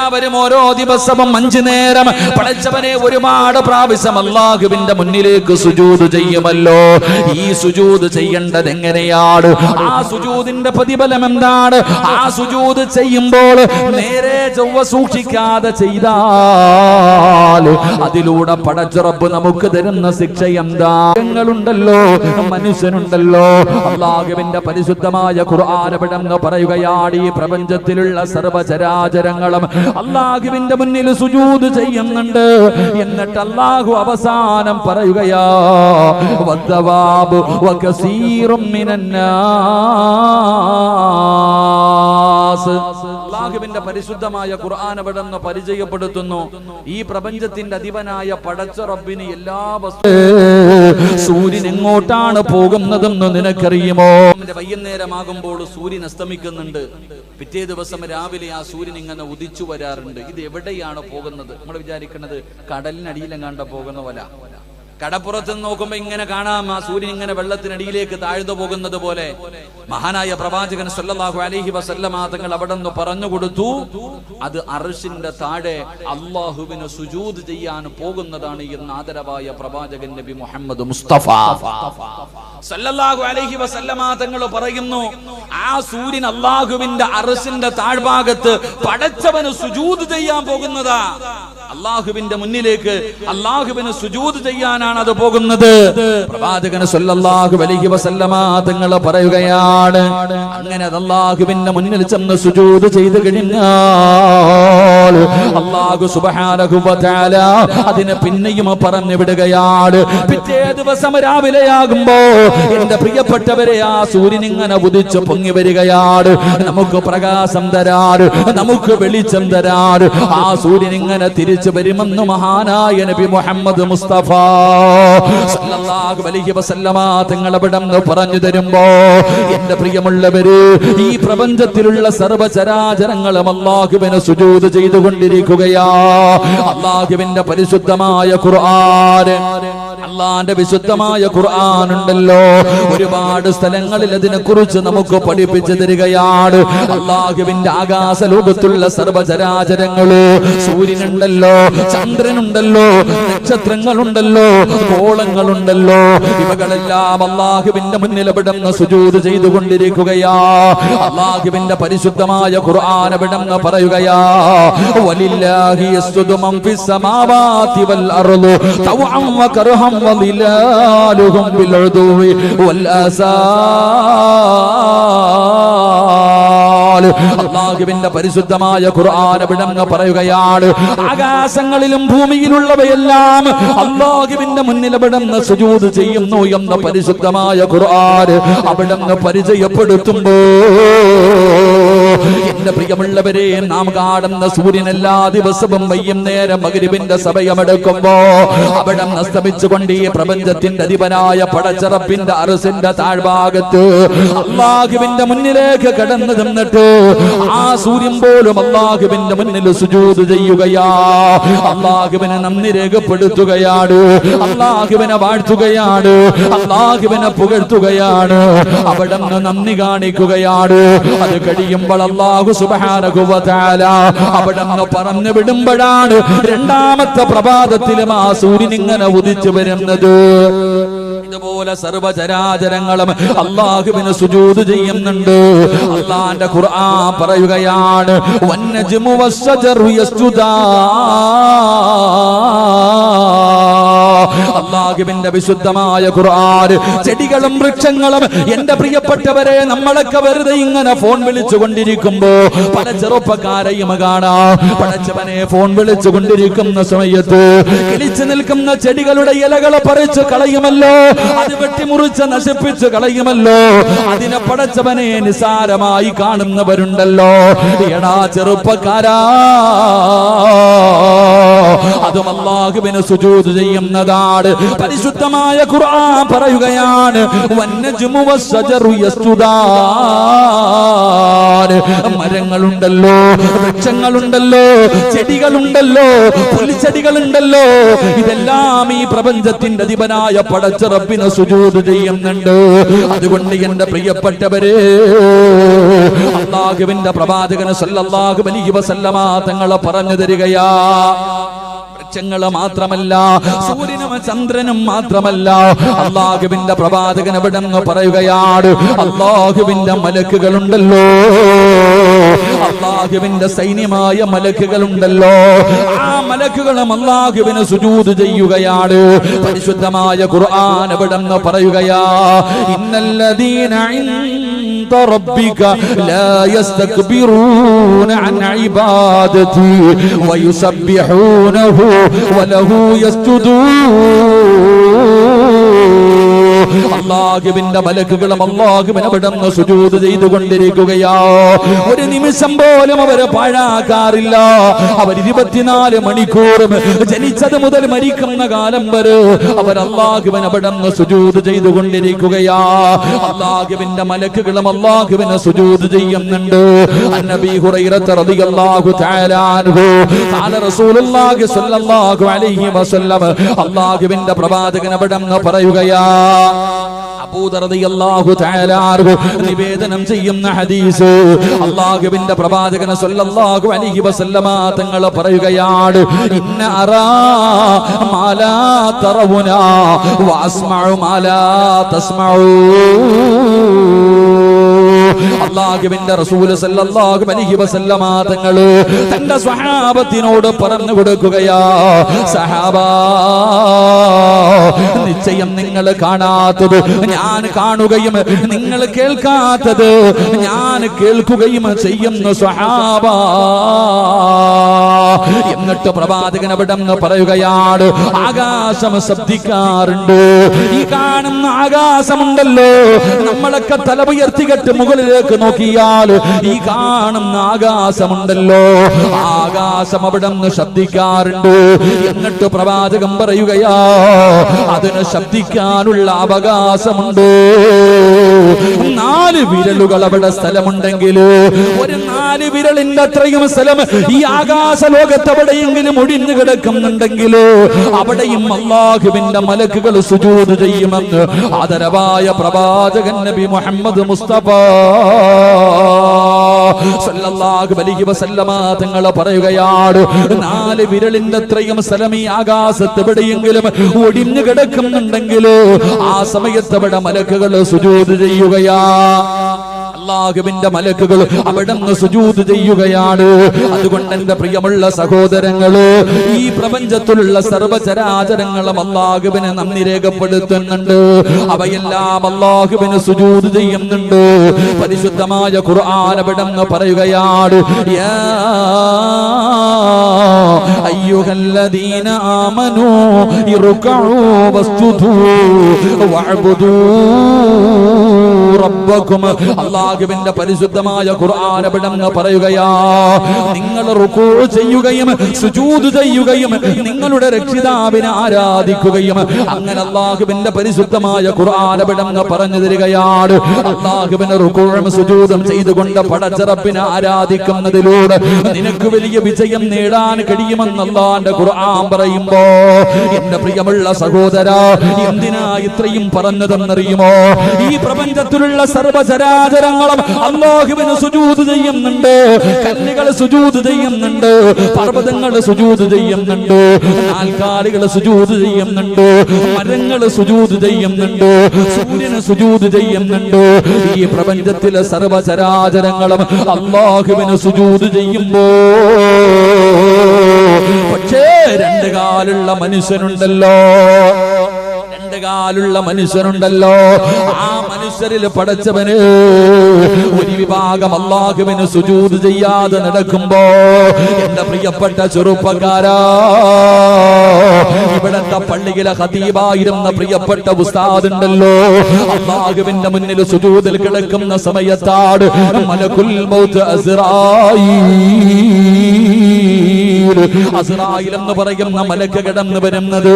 എല്ലാവരും ഓരോ ദിവസവും 5 നേരം പടച്ചവനെ ഒരുപാട് പ്രാവശ്യം അല്ലാഹുവിന്റെ മുന്നിലേക്ക് സുജൂദ് ചെയ്യുമല്ലോ. ഈ സുജൂദ് ചെയ്യേണ്ടത് എങ്ങനെയാണ്? ആ സുജൂദിന്റെ പ്രതിഫലം എന്താണ്? ആ സുജൂദ് ചെയ്യുമ്പോൾ നേരെ ചൊവ്വ സൂക്ഷിക്കാതെ ചെയ്താൽ അതിലൂടെ പടച്ച റബ്ബ് നമുക്ക് തരുന്ന ശിക്ഷ എന്താ? ങ്ങളുണ്ടല്ലോ, മനുഷ്യനുണ്ടല്ലോ. അല്ലാഹുവിന്റെ പരിശുദ്ധമായ ഖുർആൻ എവിടെന്ന് പറയുകയാണ്, ഈ പ്രപഞ്ചത്തിലുള്ള സർവ്വചരാചരങ്ങളും അല്ലാഹുവിന്റെ മുന്നിൽ സുജൂദ് ചെയ്യുന്നുണ്ട്. എന്നിട്ട് അല്ലാഹു അവസാനം പറയുകയാ, വദ്ദവാബു വകസീറും മിനന്നാസ്. അല്ലാഹുവിന്റെ പരിശുദ്ധമായ ഖുർആൻ എവിടെന്ന് പരിചയപ്പെടുത്തുന്നു, ഈ പ്രപഞ്ചത്തിന്റെ അധിപനായ പടച്ച റബ്ബിന് എല്ലാ സൂര്യൻ എങ്ങോട്ടാണ് പോകുന്നതെന്ന് നിനക്കറിയുമോ? വൈകുന്നേരമാകുമ്പോൾ സൂര്യൻ അസ്തമിക്കുന്നുണ്ട്. പിറ്റേ ദിവസം രാവിലെ ആ സൂര്യൻ ഇങ്ങനെ ഉദിച്ചു വരാറുണ്ട്. ഇത് എവിടെയാണ് പോകുന്നത്? നമ്മൾ വിചാരിക്കുന്നത് കടലിനടിയിലെങ്ങാണ്ട പോകുന്ന പോലെ. കടപ്പുറത്ത് നോക്കുമ്പോ ഇങ്ങനെ കാണാം, ആ സൂര്യൻ ഇങ്ങനെ വെള്ളത്തിനടിയിലേക്ക് താഴ്ന്നു പോകുന്നത് പോലെ. മഹാനായ പ്രവാചകൻ സല്ലല്ലാഹു അലൈഹി വസല്ലമ തങ്ങൾ അവിടെ നിന്ന് പറഞ്ഞു കൊടുത്തു, അത് അർശിന്റെ താഴെ അല്ലാഹുവിന് സുജൂദ് ചെയ്യാൻ പോകുന്നതാണ് എന്ന് ആദരവായ പ്രവാചകൻ നബി മുഹമ്മദ് മുസ്തഫ സല്ലല്ലാഹു അലൈഹി വസല്ലമ തങ്ങൾ പറയുന്നു, ആ സൂര്യൻ അല്ലാഹുവിന്റെ അർശിന്റെ താഴ്ഭാഗത്ത് പടച്ചവന് സുജൂദ് ചെയ്യാൻ പോകുന്നതാ. അല്ലാഹുവിന്റെ മുന്നിലേക്ക് അല്ലാഹുവിന് സുജൂദ് ചെയ്യാനാണ് അത് പോകുന്നത്. പ്രവാചകൻ സല്ലല്ലാഹു അലൈഹി വസല്ലമ തങ്ങൾ പറയുകയാണ്, അങ്ങനെ അല്ലാഹുവിന്റെ മുന്നിൽ ചെന്ന് സുജൂദ് ചെയ്തു കഴിഞ്ഞാൽ അല്ലാഹു സുബ്ഹാനഹു വ തആല അതിനെ പിന്നെയും പറഞ്ഞു വിടുകയാണ്. പിറ്റേ ദിവസം രാവിലെയാകുമ്പോ എന്റെ പ്രിയപ്പെട്ടവരെ, ആ സൂര്യൻ ഇങ്ങനെ ഉദിച്ചു പൊങ്ങി വരികയാണ്. നമുക്ക് പ്രകാശം തരാറ്, നമുക്ക് വെളിച്ചം തരാറ്. ആ സൂര്യൻ ഇങ്ങനെ തിരിച്ചു വരുമെന്ന് മഹാനായ നബി മുഹമ്മദ് മുസ്തഫ സല്ലല്ലാഹു അലൈഹി വസല്ലമ തങ്ങൾ അവിടെന്ന് പറഞ്ഞു തരുമ്പോ, എന്റെ പ്രിയമുള്ളവര്, ഈ പ്രപഞ്ചത്തിലുള്ള സർവ്വചരാചരങ്ങളും അല്ലാഹുവിനെ സുജൂദ് ചെയ്തുകൊണ്ടിരിക്കുകയാ. അല്ലാഹുവിന്റെ പരിശുദ്ധമായ ഖുർആൻ, അല്ലാഹുവിന്റെ വിശുദ്ധമായ ഖുർആൻ ഉണ്ടല്ലോ, ഒരുപാട് സ്ഥലങ്ങളിൽ അതിനെ കുറിച്ച് നമുക്ക് പഠിപ്പിച്ചു തരികയാണ്. അല്ലാഹുവിന്റെ ആകാശ ലോകത്തുള്ള സർവ്വചരാചരങ്ങള്, സൂര്യനുണ്ടല്ലോ, ചന്ദ്രനുണ്ടല്ലോ, നക്ഷത്രങ്ങളുണ്ടല്ലോ, ഗോളങ്ങളുണ്ടല്ലോ, ഇവകളെല്ലാം അല്ലാഹുവിന്റെ മുന്നിൽ അവിടുന്ന് സുജൂദ് ചെയ്തുകൊണ്ടിരിക്കുകയാ. അല്ലാഹുവിന്റെ പരിശുദ്ധമായ ഖുർആൻ അവിടുന്ന് പറയുകയാ, വലില്ലാഹി യസ്ജുദു മൻ ഫിസ് സമാവാതി വൽ അർളു തവഅൻ വ കർഹൻ വ ളിലാലുഹും ബിൽ ഉദുവി വൽ ആസാൽ. അല്ലാഹുവിന്റെ പരിശുദ്ധമായ ഖുർആൻ അവിടുന്ന് പറയുകയാണ്, ആകാശങ്ങളിലും ഭൂമിയിലുള്ളവയെല്ലാം അല്ലാഹുവിന്റെ മുന്നിൽ അവിടുന്ന് സുജൂദ് ചെയ്യുന്നു എന്ന പരിശുദ്ധമായ ഖുർആൻ അവിടുന്ന് പരിചയപ്പെടുത്തുമ്പോ, എന്റെ പ്രിയമുള്ളവരെ, നാം കാണുന്ന സൂര്യൻ എല്ലാ ദിവസവും വൈകുന്നേരം മഗ്രിബിന്റെ സമയമെടുക്കുമ്പോ അവിടെ അസ്തമിച്ചുകൊണ്ട് ഈ പ്രപഞ്ചത്തിന്റെ അധിപനായ പടച്ച റബ്ബിന്റെ അർശിന്റെ താഴ്ഭാഗത്ത് അല്ലാഹുവിന്റെ മുന്നിലേക്ക് കടന്നു നിന്നിട്ട് ആ സൂര്യൻ പോലും അല്ലാഹുവിന്റെ മുന്നിൽ സുജൂദ് ചെയ്യുകയാ. അല്ലാഹുവിനെ നന്ദി രേഖപ്പെടുത്തുകയാണ്, അല്ലാഹുവിനെ വാഴ്ത്തുകയാണ്, അല്ലാഹുവിനെ പുകഴ്ത്തുകയാണ്, അവിടെ നന്ദി കാണിക്കുകയാണ്. അത് കഴിയുമ്പോൾ അല്ലാഹു സുബ്ഹാനഹു വ തആല അവിടെ പറഞ്ഞു വിടുമ്പോഴാണ് രണ്ടാമത്തെ പ്രഭാതത്തിലും ആ സൂര്യൻ ഇങ്ങനെ ഉദിച്ചു വരുന്നത്. ഇതുപോലെ സർവ്വചരാചരങ്ങളും അല്ലാഹുവിന് സുജൂദ് ചെയ്യുന്നുണ്ട്. അല്ലാഹുവിന്റെ ഖുർആൻ പറയുകയാണ്, വന്നജ്മു വസ്സജറു യസ്ജുദാൻ. അല്ലാഹുവിന്റെ വിശുദ്ധമായ ഖുർആൻ, ചെടികളും വൃക്ഷങ്ങളും, എന്റെ പ്രിയപ്പെട്ടവരെ, നമ്മളൊക്കെ വെറുതെ ഇങ്ങനെ ഫോൺ വിളിച്ചുകൊണ്ടിരിക്കുമ്പോ പല ചെറുപ്പക്കാരെയും കാണാം, പടച്ചവനെ ഫോൺ വിളിച്ചുകൊണ്ടിരിക്കുന്ന സമയത്ത് കിളിച്ചു നിൽക്കുന്ന ചെടികളുടെ ഇലകളെ പറിച്ചു കളയുമല്ലോ, അത് വെട്ടിമുറിച്ച് നശിപ്പിച്ച് കളയുമല്ലോ. അതിനെ പടച്ചവനെ നിസാരമായി കാണുന്നവരുണ്ടല്ലോ. എടാ ചെറുപ്പക്കാരാ, അതും അല്ലാഹുവിന് സുജൂദ് ചെയ്യുന്നതാണ്. പരിശുദ്ധമായ ഖുർആൻ പറയുകയാണ് വന്നജ്മു വസ്സജറു യസ്ജുദാൻ. മരങ്ങളുണ്ടല്ലോ, വൃക്ഷങ്ങളുണ്ടല്ലോ, ചെടികളുണ്ടല്ലോ, പുൽച്ചെടികളുണ്ടല്ലോ, ഇതെല്ലാം ഈ പ്രപഞ്ചത്തിന്റെ അധിപനായ പടച്ച റബ്ബിന് സുജൂദ് ചെയ്യുന്നുണ്ട്. അതുകൊണ്ട് എന്റെ പ്രിയപ്പെട്ടവരെ, അല്ലാഹുവിന്റെ പ്രവാചകൻ സല്ലല്ലാഹു അലൈഹി വസല്ലമ തങ്ങളെ പറഞ്ഞു തരികയാ, വൃക്ഷങ്ങള് മാത്രമല്ല, സൂര്യനും ചന്ദ്രനും മാത്രമല്ല, അല്ലാഹുവിന്റെ പ്രവാചകൻ ഇവിടെ നിന്ന് പറയുകയാണ് അല്ലാഹുവിന്റെ മലക്കുകളുണ്ടല്ലോ, അല്ലാഹുവിന്റെ സൈന്യമായ മലക്കുകളുണ്ടല്ലോ, ആ മലക്കുകളും അല്ലാഹുവിന് സുജൂദ് ചെയ്യുകയാണ്. പരിശുദ്ധമായ ഖുർആൻ ഇവിടെ നിന്ന് പറയുകയാ ഇന്നല്ലദീന ഇൻദ റബ്ബിക ലാ യസ്തക്ബിറൂന അൻ ഇബാദതി വയുസബ്ബിഹൂനഹു വലഹു യസ്ജുദൂൻ. അല്ലാഹുവിന്റെ മലക്കുകളും അല്ലാഹുവിനെ വിടന്ന് സുജൂദ് ചെയ്തുകൊണ്ടിരിക്കുകയാ. ഒരു നിമിഷം പോലും അവര് പാഴാക്കാറില്ല. അവർ 24 മണിക്കൂറും ജനിച്ചത് മുതൽ മരിക്കുന്ന കാലം വരെ അവർ അല്ലാഹുവിനെ വിടന്ന് സുജൂദ് ചെയ്തുകൊണ്ടിരിക്കുകയാ. അല്ലാഹുവിന്റെ മലക്കുകളും അല്ലാഹുവിനെ സുജൂദ് ചെയ്യുന്നുണ്ട്. അന്നബി ഹുറൈറ റളിയല്ലാഹു തആല അൻഹു ഖാല റസൂലുള്ളാഹി സ്വല്ലല്ലാഹു അലൈഹി വസല്ലം, അല്ലാഹുവിന്റെ പ്രവാചകൻ വിടന്ന് പറയുകയാ, അബൂദർ റളിയല്ലാഹു തആല അൻഹു നിവേദനം ചെയ്യുന്ന ഹദീസ്, അല്ലാഹുവിന്റെ പ്രവാചകൻ സ്വല്ലല്ലാഹു അലൈഹി വസല്ലമ തങ്ങൾ പറയുകയാണ് ഇന്ന അറാ മാ ലാ തറവുന വഅസ്മഉ മാ ലാ തസ്മഊ. അല്ലാഹുവിന്റെ റസൂൽ സല്ലല്ലാഹു അലൈഹി വസല്ലമ തങ്ങൾ തന്റെ സ്വഹാബത്തിനോട് പറഞ്ഞു കൊടുക്കുകയാ, സഹാബാ, നിശ്ചയം നിങ്ങൾ കാണാത്തത് ഞാൻ കാണുകയും നിങ്ങൾ കേൾക്കാത്തത് ഞാൻ കേൾക്കുകയും ചെയ്യുന്ന സ്വഹാബാ. എന്നിട്ട് പ്രവാചകൻ അവിടെ പറയുകയാണ് ആകാശം ശബ്ദിക്കാറുണ്ട്. ഈ കാണുന്ന ആകാശമുണ്ടല്ലോ, നമ്മളൊക്കെ തല ഉയർത്തികെട്ട് മുകളിലേക്ക് നോക്കിയാൽ ഈ കാണുന്ന ആകാശമുണ്ടല്ലോ, ആകാശം അവിടെ നിന്ന് ശബ്ദിക്കാറുണ്ട്. എന്നിട്ട് പ്രവാചകൻ പറയുകയാ അതിന് ശബ്ദിക്കാനുള്ള അവകാശമുണ്ട്. 4 വിരലുകൾ അവിടെ സ്ഥലമുണ്ടെങ്കിൽ ഒരു 4 വിരലിന്റെ അത്രയും സ്ഥലം ഈ ആകാശ ലോകത്ത് എവിടെയെങ്കിലും ഒഴിഞ്ഞു കിടക്കുന്നുണ്ടെങ്കിൽ അവിടെയും അല്ലാഹുവിന്റെ മലക്കുകൾ സുജൂദ് ചെയ്യുമെന്ന് ആദരവായ പ്രവാചകൻ നബി മുഹമ്മദ് മുസ്തഫ സല്ലല്ലാഹു അലൈഹി വസല്ലമ തങ്ങൾ പറയുകയാണ് 4 വിരലിന്റെ അത്രയും സ്ഥലം ഈ ആകാശത്ത് എവിടെയെങ്കിലും ഒഴിഞ്ഞു കിടക്കുന്നുണ്ടെങ്കിൽ ആ സമയത്ത് അവിടെ മലക്കുകൾ സുജൂദ് ചെയ്യുകയാ. അല്ലാഹുവിന്റെ മലക്കുകൾ അവിടെ നിന്ന് സുജൂദ് ചെയ്യുകയാണ്. അതുകൊണ്ട് എന്റെ പ്രിയമുള്ള സഹോദരങ്ങള്, ഈ പ്രപഞ്ചത്തിലുള്ള സർവചരാചരങ്ങളും അല്ലാഹുവിനെ നന്ദി രേഖപ്പെടുത്തുന്നുണ്ട്. അവയെല്ലാം അല്ലാഹുവിന് സുജൂദ് ചെയ്യുന്നുണ്ട്. പരിശുദ്ധമായ ഖുർആൻ അവിടെ നിന്ന് പറയുകയാണ് യാ അയ്യുഹല്ലദീന ആമനൂ ഇർകഉ വസ്ജുദൂ വഅബ്ദൂ റബ്ബക്കും. അല്ലാഹുവിന്റെ പരിശുദ്ധമായ ഖുർആൻ അവിടെ നിന്ന് പറയുകയാ നിങ്ങൾ റുകൂ ചെയ്യുകയും സുജൂദ് ചെയ്യുകയും നിങ്ങളുടെ രക്ഷിതാവിനെ ആരാധിക്കുകയും അങ്ങനെ അല്ലാഹുവിന്റെ പരിശുദ്ധമായ ഖുർആൻ അവിടെ നിന്ന് പറഞ്ഞു തരികയാണ് അല്ലാഹുവിനെ റുകൂഉം സുജൂദും ചെയ്തുകൊണ്ട് പടച്ച റബ്ബിനെ ആരാധിക്കുന്നതിലൂടെ നിനക്ക് വലിയ വിജയം നേടാൻ കഴിയുമെന്ന് അല്ലാഹുവിന്റെ ഖുർആൻ പറയുമ്പോ എന്റെ പ്രിയമുള്ള സഹോദരാ, എന്തിനാ ഇത്രയും പറഞ്ഞതെന്നറിയുമോ? ഈ പ്രപഞ്ചത്തിലുള്ള സർവചരാചരങ്ങളും അല്ലാഹുവിന് സുജൂദ് ചെയ്യുന്നുണ്ട്. കല്ലുകൾ സുജൂദ് ചെയ്യുന്നുണ്ട്, പർവ്വതങ്ങൾ സുജൂദ് ചെയ്യുന്നുണ്ട്, നാൽക്കാലികൾ സുജൂദ് ചെയ്യുന്നുണ്ട്, മരങ്ങൾ സുജൂദ് ചെയ്യുന്നുണ്ട്, സൂര്യന് സുജൂദ് ചെയ്യുന്നുണ്ട്. ഈ പ്രപഞ്ചത്തിലെ സർവചരാചരങ്ങളും അല്ലാഹുവിന് സുജൂദ് ചെയ്യുമ്പോ പക്ഷേ 2 കാലുള്ള മനുഷ്യനുണ്ടല്ലോ, 2 കാലുള്ള മനുഷ്യനുണ്ടല്ലോ, ആ മനുഷ്യരിൽ പടച്ചവന് ഒരു വിഭാഗം അല്ലാഹുവിന് സുജൂദ് ചെയ്യാതെ നടക്കുമ്പോ എന്റെ പ്രിയപ്പെട്ട ചെറുപ്പക്കാരാ, ഇവിടത്തെ പള്ളിയിലെ ഖതീബായിരുന്ന പ്രിയപ്പെട്ട ഉസ്താദ് ഉണ്ടല്ലോ, അല്ലാഹുവിന്റെ മുന്നിൽ സുജൂദിൽ കിടക്കുന്ന സമയത്താണ് മലക്കുൽ മൗത്ത് അസ്റായീൽ അസ്റായിൽ എന്ന് പറയുന്ന മലക്ക് കടന്നു വരുന്നത്.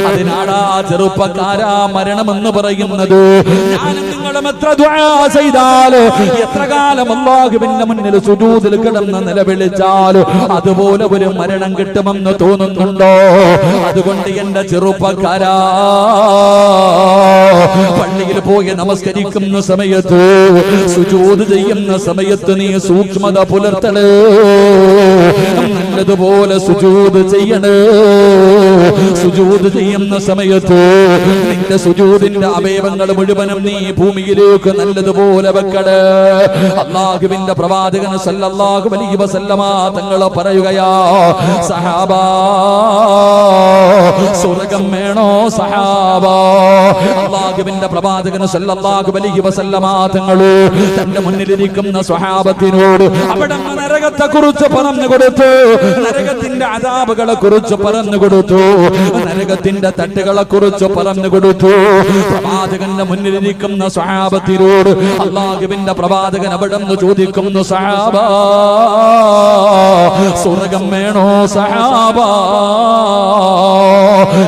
അതിനാടാ ചെറുപ്പക്കാരാ മരണമെന്ന് പറയുന്നത്. ഞാനും നിങ്ങളും എത്ര ദുആ ചെയ്താലോ, എത്ര കാലം അല്ലാഹുവിന്റെ മുന്നിൽ സുജൂദിൽ കിടന്ന് നിലവിളിച്ചാലോ അതുപോലെ ഒരു മരണം കിട്ടുമെന്ന് തോന്നുന്നുണ്ടോ? അതുകൊണ്ട് എന്റെ ചെറുപ്പക്കാരാ, പള്ളിയിൽ പോയി നമസ്കരിക്കുന്ന സമയത്ത്, സുജൂദ് ചെയ്യുന്ന സമയത്ത് നീ സൂക്ഷ്മത പുലർത്തണേ, നല്ലതുപോലെ സുജൂദ് ചെയ്യണേ. സുജൂദ് ചെയ്യുന്ന സമയത്ത് നിന്റെ സുജൂദിന്റെ അവയവങ്ങൾ മുഴുവനും നീ ഭൂമിയിലേക്ക് നല്ലതുപോലെ വെക്കണേ. അല്ലാഹുവിന്റെ പ്രവാചകൻ സല്ലല്ലാഹു അലൈഹി വസല്ലമ തങ്ങൾ പറയുകയാ, സഹാബാ സ്വർഗ്ഗം വേണോ സഹാബാ? അല്ലാഹുവിന്റെ പ്രവാചകൻ സല്ലല്ലാഹു അലൈഹി വസല്ലമ തങ്ങൾ തന്റെ മുന്നിലിരിക്കുന്ന സ്വഹാബത്തിനോട് അവിടെ നരകത്തെ കുറിച്ച് പറഞ്ഞു കൊടുത്തു, നരകത്തിന്റെ അദാബുകളെ കുറിച്ച് പറഞ്ഞു കൊടുത്തു, നരകത്തിന്റെ തട്ടുകളെ കുറിച്ച് പറഞ്ഞു കൊടുത്തു. പ്രവാചകന്റെ മുന്നിലിരിക്കുന്ന സ്വഹാബത്തിനോട് അല്ലാഹുവിന്റെ പ്രവാചകൻ അവിടെ നിന്ന് ചോദിക്കുന്നു, സഹാബാ സ്വർഗ്ഗം വേണോ സഹാബാ?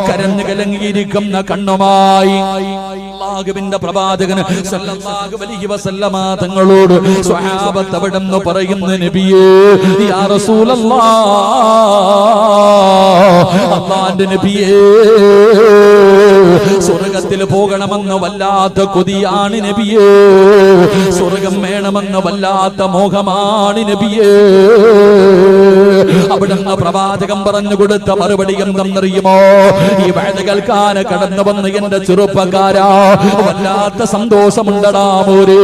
കരഞ്ഞു കലങ്ങിയിരിക്കുന്ന കണ്ണുമായി അല്ലാഹുവിന്റെ പ്രവാചകൻ സല്ലല്ലാഹു അലൈഹി വസല്ലമ തങ്ങളോട് സ്വഹാബത്ത് അവിടെ നിന്ന് പറയുന്നു, നബിയേ യാ റസൂലല്ലാഹ്, അല്ലാഹുവിന്റെ നബിയേ സ്വർഗ്ഗത്തിൽ പോകണമെന്ന് വല്ലാത്ത കൊതിയാണ് നബിയേ, സ്വർഗ്ഗം വേണമെന്ന് വല്ലാത്ത മോഹമാണ് നബിയേ. അവിടുന്ന് പ്രവാചകൻ പറഞ്ഞു കൊടുത്ത മറുപടി എന്തെന്നറിയുമോ? ഈ വഅദ കേൾക്കാൻ കടന്നു വന്ന് എന്റെ ചെറുപ്പക്കാരാ, വല്ലാത്ത സന്തോഷമുണ്ടടാ മോരെ.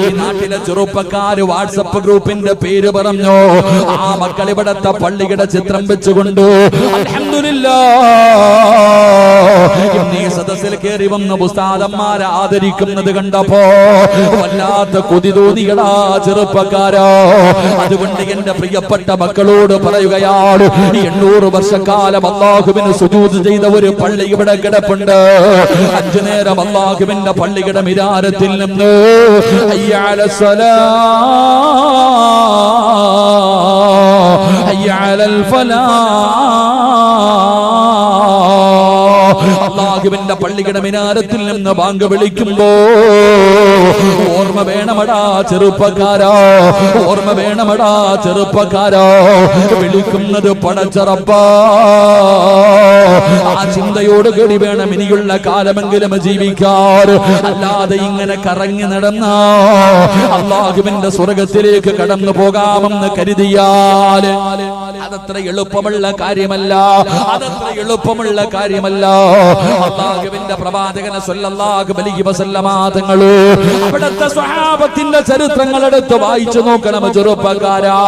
ഈ നാട്ടിലെ ചെറുപ്പക്കാര് വാട്സപ്പ് ഗ്രൂപ്പിന്റെ പേര് പറഞ്ഞു, ആ മക്കൾ ഇവിടത്തെ പള്ളിയുടെ ചിത്രം വെച്ചുകൊണ്ട് അൽഹംദുലില്ലാഹ് ഇന്നീ സദസ്സിൽ കയറി വന്ന ഉസ്താദന്മാരെ ആദരിക്കുന്നത് കണ്ടപ്പോ വല്ലാത്ത കൊതി തോന്നിയടാ ചെറുപ്പക്കാരാ. അതുകൊണ്ട് എന്റെ പ്രിയപ്പെട്ട മക്കളോട് പറയുകയാണ്, 800 വർഷക്കാലം അല്ലാഹുവിന് സുജൂദ് ചെയ്ത ഒരു പള്ളി ഇവിടെ കിടപ്പുണ്ട്. 5 നേരം അല്ലാഹുവിന്റെ പള്ളിയുടെ മിനാരത്തിൽ നിന്ന് ഹയ്യ അലസ്സലാ ഹയ്യ അലൽ ഫലാഹ്, അല്ലാഹുവിന്റെ പള്ളിയുടെ മിനാരത്തിൽ നിന്ന് ബാങ്ക് വിളിക്കുമ്പോ ഓർമ്മ വേണമടാ ചെറുപ്പക്കാരാ, ഓർമ്മ വേണമടാ ചെറുപ്പക്കാരാ. വിളിക്കുന്നത് പടച്ച റബ്ബാ. ആ ചിന്തയോട് കൂടി വേണം ഇനിയുള്ള കാലമെങ്കിലും ജീവിക്കാൻ. അല്ലാതെ ഇങ്ങനെ കറങ്ങി നടന്ന അല്ലാഹുവിന്റെ സ്വർഗ്ഗത്തിലേക്ക് കടന്നു പോകാമെന്ന് കരുതിയാൽ അതത്ര എളുപ്പമുള്ള കാര്യമല്ല, അതത്ര എളുപ്പമുള്ള കാര്യമല്ല. അല്ലാഹുവിന്റെ പ്രവാചകൻ സല്ലല്ലാഹു അലൈഹി വസല്ലമ തങ്ങൾ അവിടുത്തെ സ്വഹാബത്തിന്റെ ചരിത്രങ്ങൾ എടുത്ത് വായിച്ചു നോക്കണം ചെറുപ്പക്കാരാ.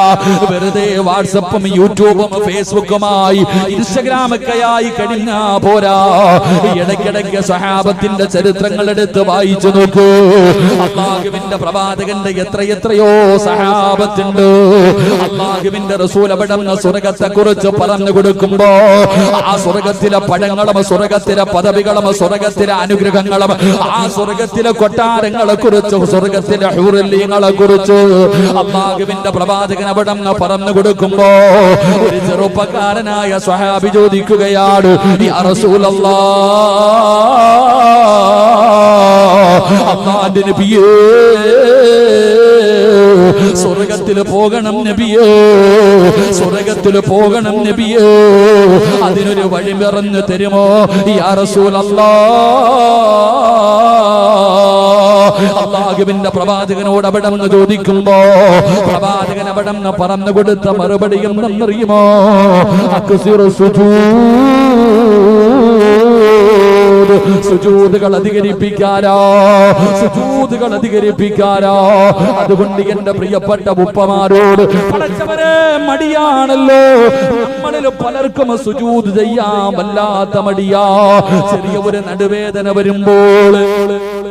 വെറുതെ വാട്സപ്പും യൂട്യൂബും ഫേസ്ബുക്കുമായി ഇൻസ്റ്റഗ്രാമൊക്കെയായി കഴിഞ്ഞാ പോരാ, ഇടയ്ക്കിടയ്ക്ക് സ്വഹാബത്തിന്റെ ചരിത്രങ്ങൾ എടുത്ത് വായിച്ചു നോക്കൂ. അല്ലാഹുവിന്റെ പ്രവാചകന്റെ എത്രയോ സഹാബത്തുണ്ട്. അല്ലാഹുവിന്റെ റസൂൽ അവിടെ സ്വർഗ്ഗത്തെ കുറിച്ച് പറഞ്ഞു കൊടുക്കുമ്പോ ആ സ്വർഗ്ഗത്തിലെ പഴങ്ങളും സ്വർഗ്ഗത്തിലെ പദവികളും സ്വർഗ്ഗത്തിലെ അനുഗ്രഹങ്ങളും ആ സ്വർഗ്ഗത്തിലെ കൊട്ടാരങ്ങളെ കുറിച്ച് സ്വർഗ്ഗത്തിലെ ഹൂറുല്യങ്ങളെ കുറിച്ച് അല്ലാഹുവിന്റെ പ്രവാചകൻ അവിടെ പറഞ്ഞു കൊടുക്കുമ്പോ ഒരു ചെറുപ്പക്കാരനായ സ്വഹാബി ചോദിക്കുകയാണ്, യാ റസൂലല്ലാഹ്, അല്ലാഹുവിന്റെ നബിയേ സ്വർഗ്ഗത്തിൽ പോകണം നബിയേ, സ്വർഗ്ഗത്തിൽ പോകണം നബിയേ, അതിനൊരു വഴി പറഞ്ഞു തരുമോ യാ റസൂലല്ലാഹ്? അല്ലാഹുവിന്റെ പ്രവാചകനോട് അവിടെ നിന്ന് ചോദിക്കുമ്പോ പ്രവാചകൻ അവിടെ നിന്ന് പറഞ്ഞു കൊടുത്ത മറുപടി എന്തെന്നറിയുമോ? അക്സിറു സുജൂദ്, സുജൂദുകൾ അധികരിപ്പിക്കാരോ, സുജൂദുകൾ അധികരിപ്പിക്കാരോ. അതുകൊണ്ട് എന്റെ പ്രിയപ്പെട്ട ഉപ്പമാരോട്, പടച്ചവരെ മടിയാണല്ലോ നമ്മളിൽ പലർക്കും സുജൂദ് ചെയ്യാൻ വല്ലാത്ത മടിയാ. ചെറിയ ഒരു നടുവേദന വരുമ്പോൾ,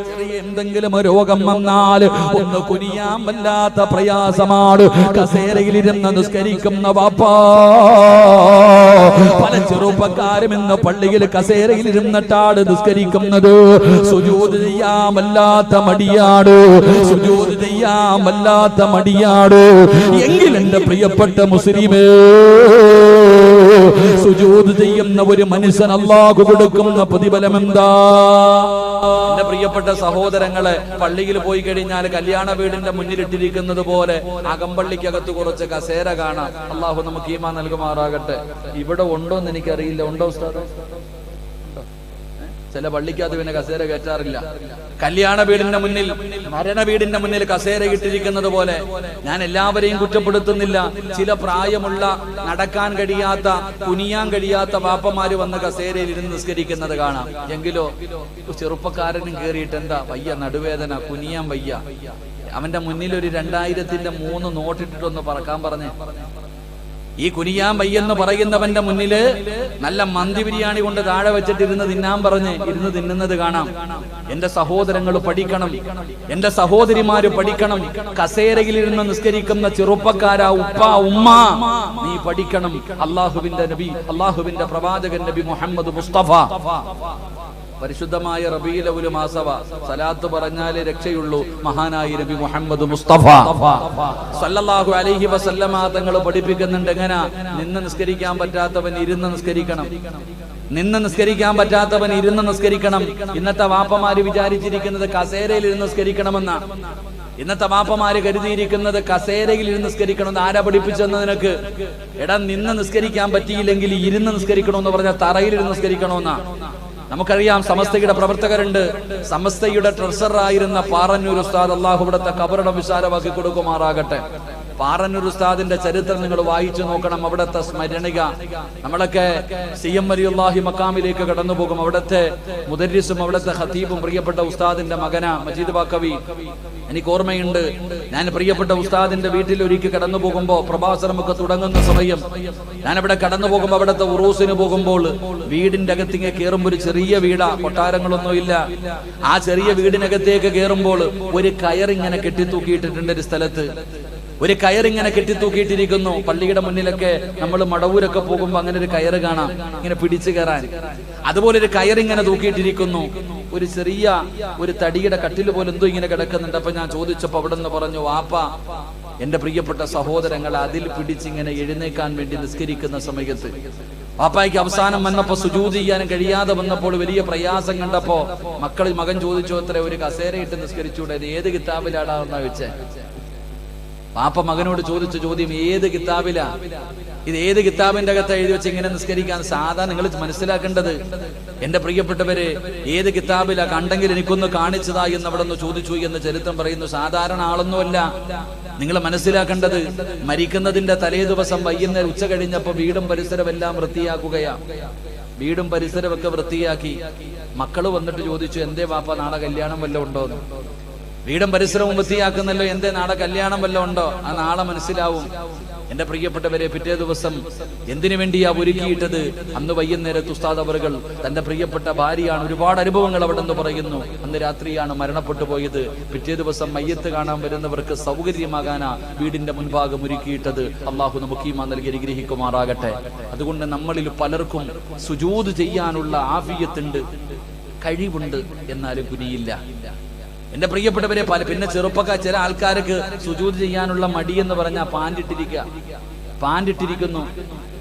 ചെറിയ എന്തെങ്കിലും രോഗം വന്നാൽ ഒന്ന് കുനിയാൻ വല്ലാത്ത പ്രയാസമാണ്. കസേരയിലിരുന്ന് നിസ്കരിക്കുന്ന വാപ്പാ, പല ചെറുപ്പക്കാരും ഇന്ന് പള്ളിയിൽ കസേരയിലിരുന്നിട്ടാണ് നിസ്കരിക്കുന്നത്. സുജൂദ് ചെയ്യാൻ വല്ലാത്ത മടിയാണ്, സുജൂദ് ചെയ്യാൻ വല്ലാത്ത മടിയാണ്. എങ്കിൽ എന്റെ പ്രിയപ്പെട്ട മുസ്ലിമേ, സുജൂദ് ചെയ്യുന്ന ഒരു മനുഷ്യൻ അല്ലാഹു കൊടുക്കുന്ന പ്രതിഫലം എന്താ? എന്റെ പ്രിയപ്പെട്ട സഹോദരങ്ങളെ, പള്ളിയിൽ പോയി കഴിഞ്ഞാൽ കല്യാണ വീടിന്റെ മുന്നിലിട്ടിരിക്കുന്നത് പോലെ അകമ്പള്ളിക്കകത്ത് കുറച്ച് കസേര കാണാം. അല്ലാഹു നമുക്ക് ഈമാൻ നൽകുമാറാകട്ടെ. ഇവിടെ ഉണ്ടോന്ന് എനിക്കറിയില്ല. ഉണ്ടോ ഉസ്താദ്? ചില പള്ളിക്കകത്ത് പിന്നെ കസേര കയറ്റാറില്ല. കല്യാണ വീടിന്റെ മുന്നിൽ, മരണ വീടിന്റെ മുന്നിൽ കസേര ഇട്ടിരിക്കുന്നത് പോലെ. ഞാൻ എല്ലാവരെയും കുറ്റപ്പെടുത്തുന്നില്ല. ചില പ്രായമുള്ള, നടക്കാൻ കഴിയാത്ത, കുനിയാൻ കഴിയാത്ത വാപ്പമാര് വന്ന് കസേരയിൽ ഇരുന്ന് നിസ്കരിക്കുന്നത് കാണാം. എങ്കിലോ ചെറുപ്പക്കാരനും കേറിയിട്ട് എന്താ വയ്യ, നടുവേദന, കുനിയാൻ വയ്യ. അവന്റെ മുന്നിൽ ഒരു 2000-3 നോട്ടിട്ടിട്ടൊന്ന് പറക്കാൻ പറഞ്ഞേ. ഈ കുനിയാൻ വയ്യെന്ന് പറയുന്നവന്റെ മുന്നില് നല്ല മന്തി ബിരിയാണി കൊണ്ട് താഴെ വെച്ചിട്ട് ഇരുന്ന് തിന്നാൻ പറഞ്ഞ് ഇരുന്ന് തിന്നുന്നത് കാണാം. എന്റെ സഹോദരങ്ങൾ പഠിക്കണം, എന്റെ സഹോദരിമാര് പഠിക്കണം. കസേരയിൽ ഇരുന്ന് നിസ്കരിക്കുന്ന ചെറുപ്പക്കാരാ, ഉപ്പ ഉമ്മ, നീ പഠിക്കണം. അള്ളാഹുവിന്റെ നബി, അള്ളാഹുവിന്റെ പ്രവാചകൻ നബി മുഹമ്മദ് മുസ്തഫ പരിശുദ്ധമായ റബീഉൽ അവ്വൽ മാസവ സലാത്ത് പറഞ്ഞാലേ രക്ഷയുള്ളൂ. മഹാനായ നബി മുഹമ്മദ് മുസ്തഫ സല്ലല്ലാഹു അലൈഹി വസല്ലമ തങ്ങൾ പഠിപ്പിക്കുന്നുണ്ട് എങ്ങനെ നിന്ന് നിസ്കരിക്കാൻ പറ്റാത്തവൻ ഇരുന്ന് നിസ്കരിക്കണം, നിന്ന് നിസ്കരിക്കാൻ പറ്റാത്തവൻ ഇരുന്ന് നിസ്കരിക്കണം. ഇന്നത്തെ വാപ്പമാര് വിചാരിച്ചിരിക്കുന്നത് കസേരയിൽ ഇരുന്ന് നിസ്കരിക്കണമെന്നാ. ഇന്നത്തെ വാപ്പമാര് കരുതിയിരിക്കുന്നത് കസേരയിൽ ഇരുന്ന് നിസ്കരിക്കണമെന്ന്. ആരാ പഠിപ്പിച്ചെന്ന് നിനക്ക്? എടാ, നിന്ന് നിസ്കരിക്കാൻ പറ്റിയില്ലെങ്കിൽ ഇരുന്ന് നിസ്കരിക്കണമെന്ന് പറഞ്ഞാൽ തറയിലിരുന്ന് നിസ്കരിക്കണമെന്നാ. നമുക്കറിയാം, സമസ്തയുടെ പ്രവർത്തകരുണ്ട്. സമസ്തയുടെ ട്രഷററായിരുന്ന പാറന്നൂർ ഉസ്താദ്, അല്ലാഹു ഇവിടുത്തെ ഖബറിടം വിശാലമാക്കി കൊടുക്കുമാറാകട്ടെ. പാറന്നൂർ ഉസ്താദിന്റെ ചരിത്രം നിങ്ങൾ വായിച്ചു നോക്കണം. അവിടുത്തെ സ്മരണിക, നമ്മളൊക്കെ CM വലിയുല്ലാഹി മക്കാമിലേക്ക് കടന്നു പോകും. അവിടുത്തെ മുദരിസും അവിടുത്തെ ഖതീബും പ്രിയപ്പെട്ട ഉസ്താദിന്റെ മകനാ മജീദ് ബാക്കവി. എനിക്ക് ഓർമ്മയുണ്ട്, ഞാൻ പ്രിയപ്പെട്ട ഉസ്താദിന്റെ വീട്ടിൽ ഒരിക്കൽ കടന്നു പോകുമ്പോ, പ്രഭാഷണമൊക്കെ തുടങ്ങുന്ന സമയം ഞാനവിടെ കടന്നു പോകുമ്പോ, അവിടുത്തെ ഉറൂസിന് പോകുമ്പോൾ വീടിന്റെ അകത്തേക്ക് കയറുമ്പോൾ, ഒരു ചെറിയ വീടാ, കൊട്ടാരങ്ങളൊന്നും ഇല്ല. ആ ചെറിയ വീടിനകത്തേക്ക് കയറുമ്പോൾ ഒരു കയറിങ്ങനെ കെട്ടിത്തൂക്കിയിട്ടിട്ടുണ്ട്. ഒരു സ്ഥലത്ത് ഒരു കയറിങ്ങനെ കെട്ടിത്തൂക്കിയിട്ടിരിക്കുന്നു. പള്ളിയുടെ മുന്നിലൊക്കെ നമ്മൾ മടവൂരൊക്കെ പോകുമ്പോ അങ്ങനെ ഒരു കയറ് കാണാം, ഇങ്ങനെ പിടിച്ചു കയറാൻ. അതുപോലെ ഒരു കയറിങ്ങനെ തൂക്കിയിട്ടിരിക്കുന്നു. ഒരു ചെറിയ ഒരു തടിയുടെ കട്ടിൽ പോലെ എന്തോ ഇങ്ങനെ കിടക്കുന്നുണ്ട്. അപ്പൊ ഞാൻ ചോദിച്ചപ്പോ അവിടെ നിന്ന് പറഞ്ഞു, വാപ്പ, എന്റെ പ്രിയപ്പെട്ട സഹോദരങ്ങൾ അതിൽ പിടിച്ചിങ്ങനെ എഴുന്നേക്കാൻ വേണ്ടി നിസ്കരിക്കുന്ന സമയത്ത് വാപ്പായ്ക്ക് അവസാനം വന്നപ്പോ സുജൂദ് ചെയ്യാനും കഴിയാതെ വന്നപ്പോൾ വലിയ പ്രയാസം കണ്ടപ്പോ മകൻ ചോദിച്ചു, അത്ര ഒരു കസേരയിട്ട് നിസ്കരിച്ചൂടെ? ഇത് ഏത് കിതാബിലാടാന്നാ വെച്ചേ? പാപ്പ മകനോട് ചോദിച്ച ചോദ്യം ഏത് കിതാബിലാ? ഇത് ഏത് കിതാബിന്റെ അകത്ത് എഴുതി വെച്ച് ഇങ്ങനെ നിസ്കരിക്കാൻ? സാധാരണ നിങ്ങൾ മനസ്സിലാക്കേണ്ടത്, എന്റെ പ്രിയപ്പെട്ടവരെ, ഏത് കിതാബിലാ? കണ്ടെങ്കിൽ എനിക്കൊന്ന് കാണിച്ചതാ എന്ന് അവിടെ നിന്ന് ചോദിച്ചു എന്ന് ചരിത്രം പറയുന്നു. സാധാരണ ആളൊന്നുമല്ല. നിങ്ങൾ മനസ്സിലാക്കേണ്ടത്, മരിക്കുന്നതിന്റെ തലേ ദിവസം വൈകുന്നേരം ഉച്ച കഴിഞ്ഞപ്പോ വീടും പരിസരവും എല്ലാം വൃത്തിയാക്കുകയാ. വീടും പരിസരമൊക്കെ വൃത്തിയാക്കി മക്കള് വന്നിട്ട് ചോദിച്ചു, എന്തേ വാപ്പ നാളെ കല്യാണം വല്ലതും ഉണ്ടോന്ന്? വീടും പരിസരവും വൃത്തിയാക്കുന്നല്ലോ, എന്തേ നാളെ കല്യാണം വല്ലതും ഉണ്ടോ? ആ നാളെ മനസ്സിലാവും. എന്റെ പ്രിയപ്പെട്ടവരെ, പിറ്റേ ദിവസം എന്തിനു വേണ്ടിയാ ഒരുക്കിയിട്ടത്? അന്ന് വൈകുന്നേരത്ത് ഉസ്താദ് അവറുകൾ തന്റെ പ്രിയപ്പെട്ട ഭാര്യയാണ്, ഒരുപാട് അനുഭവങ്ങൾ അവിടെ നിന്ന് പറയുന്നു. അന്ന് രാത്രിയാണ് മരണപ്പെട്ടു പോയത്. പിറ്റേ ദിവസം മയ്യത്ത് കാണാൻ വരുന്നവർക്ക് സൗകര്യമാകാനാ വീടിന്റെ മുൻഭാഗം ഒരുക്കിയിട്ടത്. അള്ളാഹു നമുക്ക് ഈമാൻ നൽകി അനുഗ്രഹിക്കുമാറാകട്ടെ. അതുകൊണ്ട് നമ്മളിൽ പലർക്കും സുജൂദ് ചെയ്യാനുള്ള ആഫിയത്തുണ്ട്, കഴിവുണ്ട്, എന്നാലും കുനിയില്ല. എന്റെ പ്രിയപ്പെട്ടവരെ, പിന്നെ ചെറുപ്പക്കാർ, ചില ആൾക്കാർക്ക് സുജൂദ് ചെയ്യാനുള്ള മടി എന്ന് പറഞ്ഞാൽ പാൻറിട്ടിരിക്കുന്നു.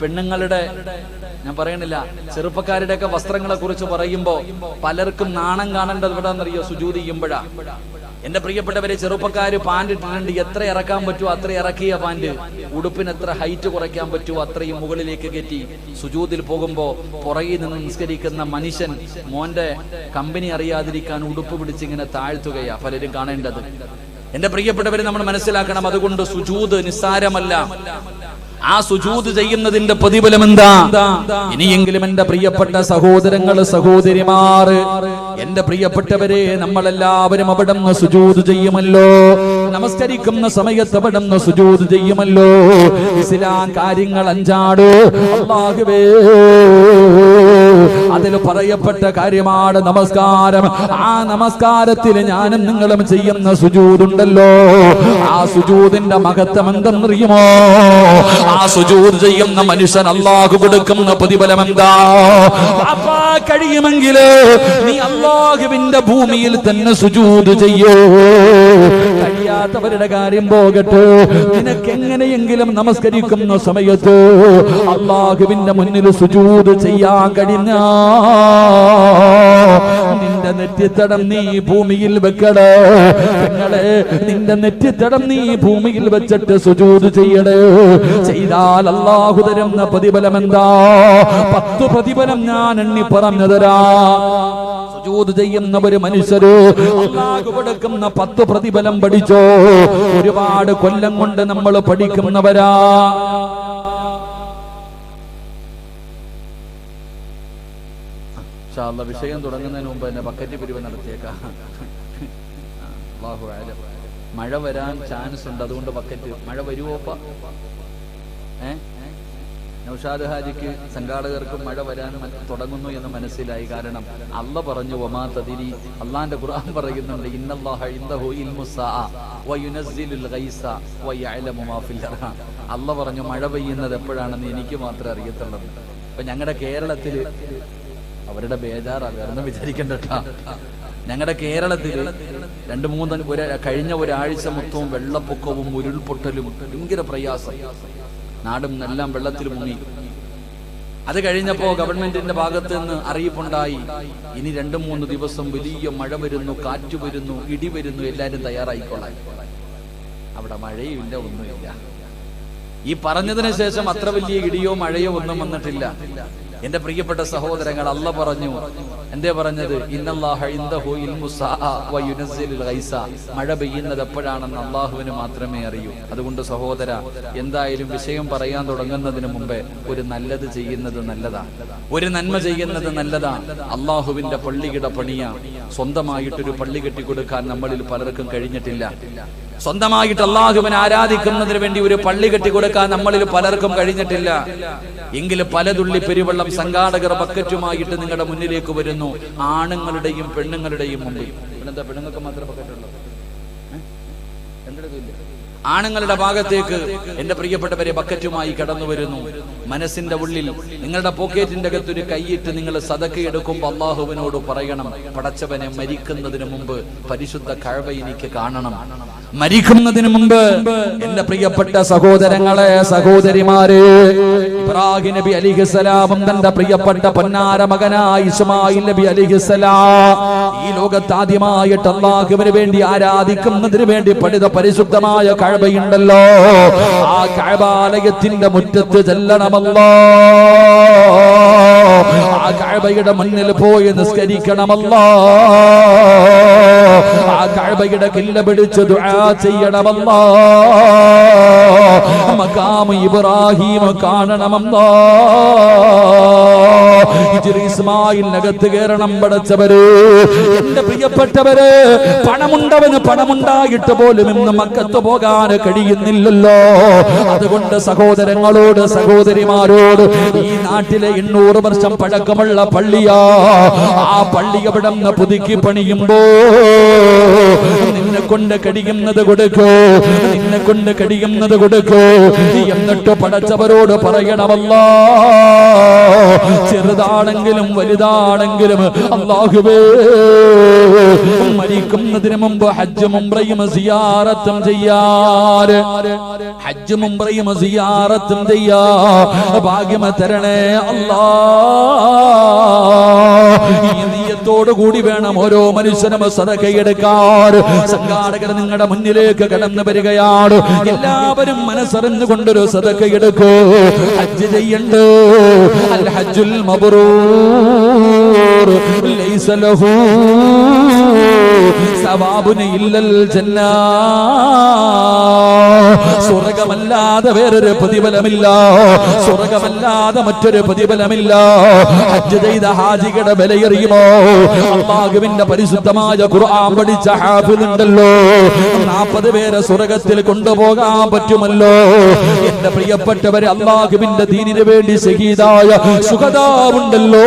പെണ്ണുങ്ങളുടെ, ഞാൻ പറയണില്ല, ചെറുപ്പക്കാരുടെയൊക്കെ വസ്ത്രങ്ങളെ കുറിച്ച് പറയുമ്പോ പലർക്കും നാണം കാണേണ്ടത് എവിടാന്നറിയോ? സുജൂദ് ചെയ്യുമ്പോഴാ. എന്റെ പ്രിയപ്പെട്ടവരെ, ചെറുപ്പക്കാര് പാൻറ് ഇട്ടിട്ടുണ്ട്. എത്ര ഇറക്കാൻ പറ്റുമോ അത്ര ഇറക്കിയ പാൻറ്, ഉടുപ്പിന് എത്ര ഹൈറ്റ് കുറയ്ക്കാൻ പറ്റുമോ അത്രയും മുകളിലേക്ക് കയറ്റി സുജൂദിൽ പോകുമ്പോ പുറകിൽ നിന്ന് നിസ്കരിക്കുന്ന മനുഷ്യൻ മോന്റെ കമ്പനി അറിയാതിരിക്കാൻ ഉടുപ്പ് പിടിച്ചിങ്ങനെ താഴ്ത്തുകയാ പലരും കാണേണ്ടത്. എന്റെ പ്രിയപ്പെട്ടവരെ, നമ്മൾ മനസ്സിലാക്കണം. അതുകൊണ്ട് സുജൂദ് നിസ്സാരമല്ല. ആ സുജൂദ് ചെയ്യുന്നതിന്റെ പ്രതിഫലം എന്താ? ഇനിയെങ്കിലും എന്റെ പ്രിയപ്പെട്ട സഹോദരങ്ങള്, സഹോദരിമാർ, എന്റെ പ്രിയപ്പെട്ടവരെ, നമ്മളെല്ലാവരും അവിടെ നിന്ന് സുജൂദ് ചെയ്യുമല്ലോ. നമസ്കരിക്കുന്ന സമയത്ത് അവിടെ നിന്ന് സുജൂദ് ചെയ്യുമല്ലോ. ഇസ്ലാം കാര്യങ്ങൾ 5 അല്ലാഹുവേ, അതിൽ പറയപ്പെട്ട കാര്യമാണ് നമസ്കാരം. ആ നമസ്കാരത്തിൽ ഞാനും നിങ്ങളും ചെയ്യുന്ന സുജൂദുണ്ടല്ലോ, ആ സുജൂദിന്റെ മഹത്വം എന്തെന്നറിയുമോ? ആ സുജൂദ് ചെയ്യുന്ന മനുഷ്യൻ അല്ലാഹു കൊടുക്കുന്ന പ്രതിഫലം എന്താ? കഴിയുമെങ്കിൽ നീ അല്ലാഹുവിന്റെ ഭൂമിയിൽ തന്നെ സുജൂദ് ചെയ്യൂ. കഴിയാത്തവരുടെ കാര്യം പോകട്ടെ, നിനക്ക് എങ്ങനെയെങ്കിലും നമസ്കരിക്കുന്ന സമയത്ത് അല്ലാഹുവിന്റെ മുന്നിൽ സുജൂദ് ചെയ്യാൻ കഴിഞ്ഞ നിന്റെ നെറ്റിത്തടം നീ ഭൂമിയിൽ വെക്കടേ. പെങ്ങളെ, നിന്റെ നെറ്റിത്തടം നീ ഭൂമിയിൽ വെച്ചിട്ട് സുജൂദ് ചെയ്യടേ. ചെയ്താൽ അല്ലാഹു തരുന്ന പ്രതിഫലം എന്താ? 10 പ്രതിഫലം ഞാൻ എണ്ണി പറഞ്ഞു തരാം. സുജൂദ് ചെയ്യുന്ന ഒരു മനുഷ്യര് അല്ലാഹു കൊടുക്കുന്ന 10 പ്രതിഫലം പഠിച്ചോ. ഒരുപാട് കൊല്ലം കൊണ്ട് നമ്മൾ പഠിക്കുന്നവരാ. വിഷയം തുടങ്ങുന്നതിന് മുമ്പ് തന്നെ ബക്കറ്റ് പിരിവ് നടത്തിയേക്കാം. അല്ലാഹു അഅലം. മഴ വരാൻ ചാൻസ് ഉണ്ട്, അതുകൊണ്ട് ബക്കറ്റ്. മഴ വരുവോപ്പ? നൗഷാദ് ഹാജിക്ക് സംഘാടകർക്കും മഴ വരാൻ തുടങ്ങുന്നു എന്ന് മനസ്സിലായി. കാരണം അല്ല പറഞ്ഞു വമാ തദ്രി, അള്ളാന്റെ ഖുർആൻ പറയുന്നുണ്ട് ഇന്നല്ലാഹ ഇൻദഹു ഇൽമുസ്സാഅ വയുനസ്സിലുൽ ഗൈസ വയഅലമു മാ ഫിൽ അർഹാം. അല്ല പറഞ്ഞു മഴ പെയ്യുന്നത് എപ്പോഴാണെന്ന് എനിക്ക് മാത്രമേ അറിയത്തുള്ളൂ. അപ്പൊ ഞങ്ങളുടെ കേരളത്തില് അവരുടെ ബേജാറാ, വേറൊന്നും വിചാരിക്കണ്ട. ഞങ്ങളുടെ കേരളത്തിൽ കഴിഞ്ഞ ഒരാഴ്ച മൊത്തവും വെള്ളപ്പൊക്കവും ഉരുൾപൊട്ടലും ഭയങ്കര പ്രയാസം. നാടും എല്ലാം വെള്ളത്തിൽ മുങ്ങി. അത് കഴിഞ്ഞപ്പോ ഗവൺമെന്റിന്റെ ഭാഗത്ത് നിന്ന് അറിയിപ്പുണ്ടായി, ഇനി 2-3 ദിവസം വലിയ മഴ വരുന്നു, കാറ്റ് വരുന്നു, ഇടി വരുന്നു, എല്ലാരും തയ്യാറായിക്കൊള്ളാൻ. അവിടെ മഴയുമില്ല, ഒന്നുമില്ല. ഈ പറഞ്ഞതിന് ശേഷം അത്ര വലിയ ഇടിയോ മഴയോ ഒന്നും വന്നിട്ടില്ല. എന്റെ പ്രിയപ്പെട്ട സഹോദരങ്ങൾ, അല്ല പറഞ്ഞു, എന്തേ പറഞ്ഞത്? ഇന്നല്ലാഹ ഇൻദഹു ഇൽമുസ്സാഅ വയുനസ്സിലുൽ ഗൈസ. മഴ പെയ്യുന്നത് എപ്പോഴാണെന്ന് അല്ലാഹുവിന് മാത്രമേ അറിയൂ. അതുകൊണ്ട് സഹോദര, എന്തായാലും വിഷയം പറയാൻ തുടങ്ങുന്നതിന് മുമ്പേ ഒരു നല്ലത് ചെയ്യുന്നത് നല്ലതാണ്, ഒരു നന്മ ചെയ്യുന്നത് നല്ലതാണ്. അല്ലാഹുവിന്റെ പള്ളിയുടെ പണിയാ. സ്വന്തമായിട്ടൊരു പള്ളി കെട്ടിക്കൊടുക്കാൻ നമ്മളിൽ പലർക്കും കഴിഞ്ഞിട്ടില്ല. സ്വന്തമായിട്ട് അല്ലാഹുവിനെ ആരാധിക്കുന്നതിന് വേണ്ടി ഒരു പള്ളി കെട്ടിക്കൊടുക്കാൻ നമ്മളിൽ പലർക്കും കഴിഞ്ഞിട്ടില്ല. എങ്കിലും പലതുള്ളി പെരുവെള്ളം സംഘാടകർ ബക്കറ്റുമായിട്ട് നിങ്ങളുടെ മുന്നിലേക്ക് വരുന്നു, ആണുങ്ങളുടെയും പെണ്ണുങ്ങളുടെയും മുമ്പിൽ. എന്താ പെണ്ണുങ്ങൾക്ക് മാത്രമേ ബക്കറ്റുള്ളൂ? ആണുങ്ങളുടെ ഭാഗത്തേക്ക് എന്റെ പ്രിയപ്പെട്ടവരെ ബക്കറ്റുമായി കടന്നു വരുന്നു. മനസ്സിന്റെ ഉള്ളിൽ നിങ്ങളുടെ പോക്കറ്റിന്റെ അകത്തൊരു കൈയിട്ട് നിങ്ങൾ സദഖ എടുക്കുമ്പോൾ അല്ലാഹുവിനോട് പറയണം, പടച്ചവനെ മരിക്കുന്നതിന് മുമ്പ് പരിശുദ്ധ കഅബ എനിക്ക് കാണണം. മരിക്കുന്നതിന് മുമ്പ് എന്റെ പ്രിയപ്പെട്ട സഹോദരങ്ങളെ, സഹോദരിമാരെ, ഇബ്രാഹിം നബി അലൈഹിസ്സലാമും തന്റെ പ്രിയപ്പെട്ട പൊന്നാര മകനായ ഇസ്മായിൽ നബി അലൈഹിസ്സലാം ഈ ലോകത്ത് ആദ്യമായിട്ട് അല്ലാഹുവിന് വേണ്ടി ആരാധിക്കുന്നതിന് വേണ്ടി പണിത പരിശുദ്ധമായ കഅബയുണ്ടല്ലോ, ആ കഅബാലയത്തിന്റെ മുറ്റത്ത് ചെല്ലണമല്ലോ. ആ കഅബയുടെ മുന്നിൽ പോയി നിസ്കരിക്കണമല്ലോ. ആ കഅബയുടെ കില്ല പിടിച്ച് ദുആ ചെയ്യണമല്ലോ. മഖാം ഇബ്രാഹിം കാണണമല്ലോ. ഇസ്മായിലിനകത്ത് കയറണം. പടച്ചവര്, എന്റെ പ്രിയപ്പെട്ടവര്, പണമുണ്ടവന് പണമുണ്ടായിട്ട് പോലും ഇന്ന് മക്കത്ത് പോകാൻ കഴിയുന്നില്ലല്ലോ. അതുകൊണ്ട് സഹോദരങ്ങളോട്, സഹോദരിമാരോട്, ഈ നാട്ടിലെ 800 വർഷം പഴക്കമുള്ള പള്ളിയാ. ആ പള്ളി അവിടെ നിന്ന് പുതുക്കി പണിയുമ്പോ നിന്നെ കൊണ്ട് കഴിയുന്നത് കൊടുക്കൂ, നിന്നെ കൊണ്ട് കഴിയുന്നത് കൊടുക്കൂ. എന്നിട്ട് പടച്ചവരോട് പറയണമല്ലോ, ചെറുതാണെങ്കിലും വലുതാണെങ്കിലും അല്ലാഹുവേ, മരിക്കുന്നതിന് മുമ്പ് ഹജ്ജും ഉംറയും സിയാറത്തും ചെയ്യാൻ, ഹജ്ജും ഉംറയും സിയാറത്തും ചെയ്യാ ഭാഗ്യം തരണേ അല്ലാ. ഈ നിയ്യത്തോടു കൂടി വേണം ഓരോ മനുഷ്യനും സദഖയെടുക്കാൻ. സംഘാടകർ നിങ്ങളുടെ മുന്നിലേക്ക് കടന്നു വരികയാണ്. എല്ലാവരും മനസ്സറിഞ്ഞുകൊണ്ടൊരു സദഖയെടുക്കൂ. ഹജ്ജ് ചെയ്യണ്ടോ? അൽ ഹജ്ജുൽ മബ്റൂർ ലൈസ ലഹു സവാബുൻ ഇല്ലൽ ജന്ന. സ്വർഗ്ഗമല്ലാതെ വേറൊരു പ്രതിഫലമില്ല, സ്വർഗ്ഗമല്ലാതെ മറ്റൊരു പ്രതിഫലമില്ല. ഹജ്ജ് ചെയ്ത ഹാജികളുടെ വിലയറിയുമോ? അല്ലാഹുവിന്റെ പരിശുദ്ധമായ ഖുർആൻ പഠിച്ച ഹാഫിളുണ്ടല്ലോ, 40 പേരെ സ്വർഗ്ഗത്തിൽ കൊണ്ടുപോകാൻ പറ്റുമല്ലോ. എന്റെ പ്രിയപ്പെട്ടവരെ, അല്ലാഹുവിന്റെ ദീനിനു വേണ്ടി ശഹീദായ സുഹദാവുണ്ടല്ലോ,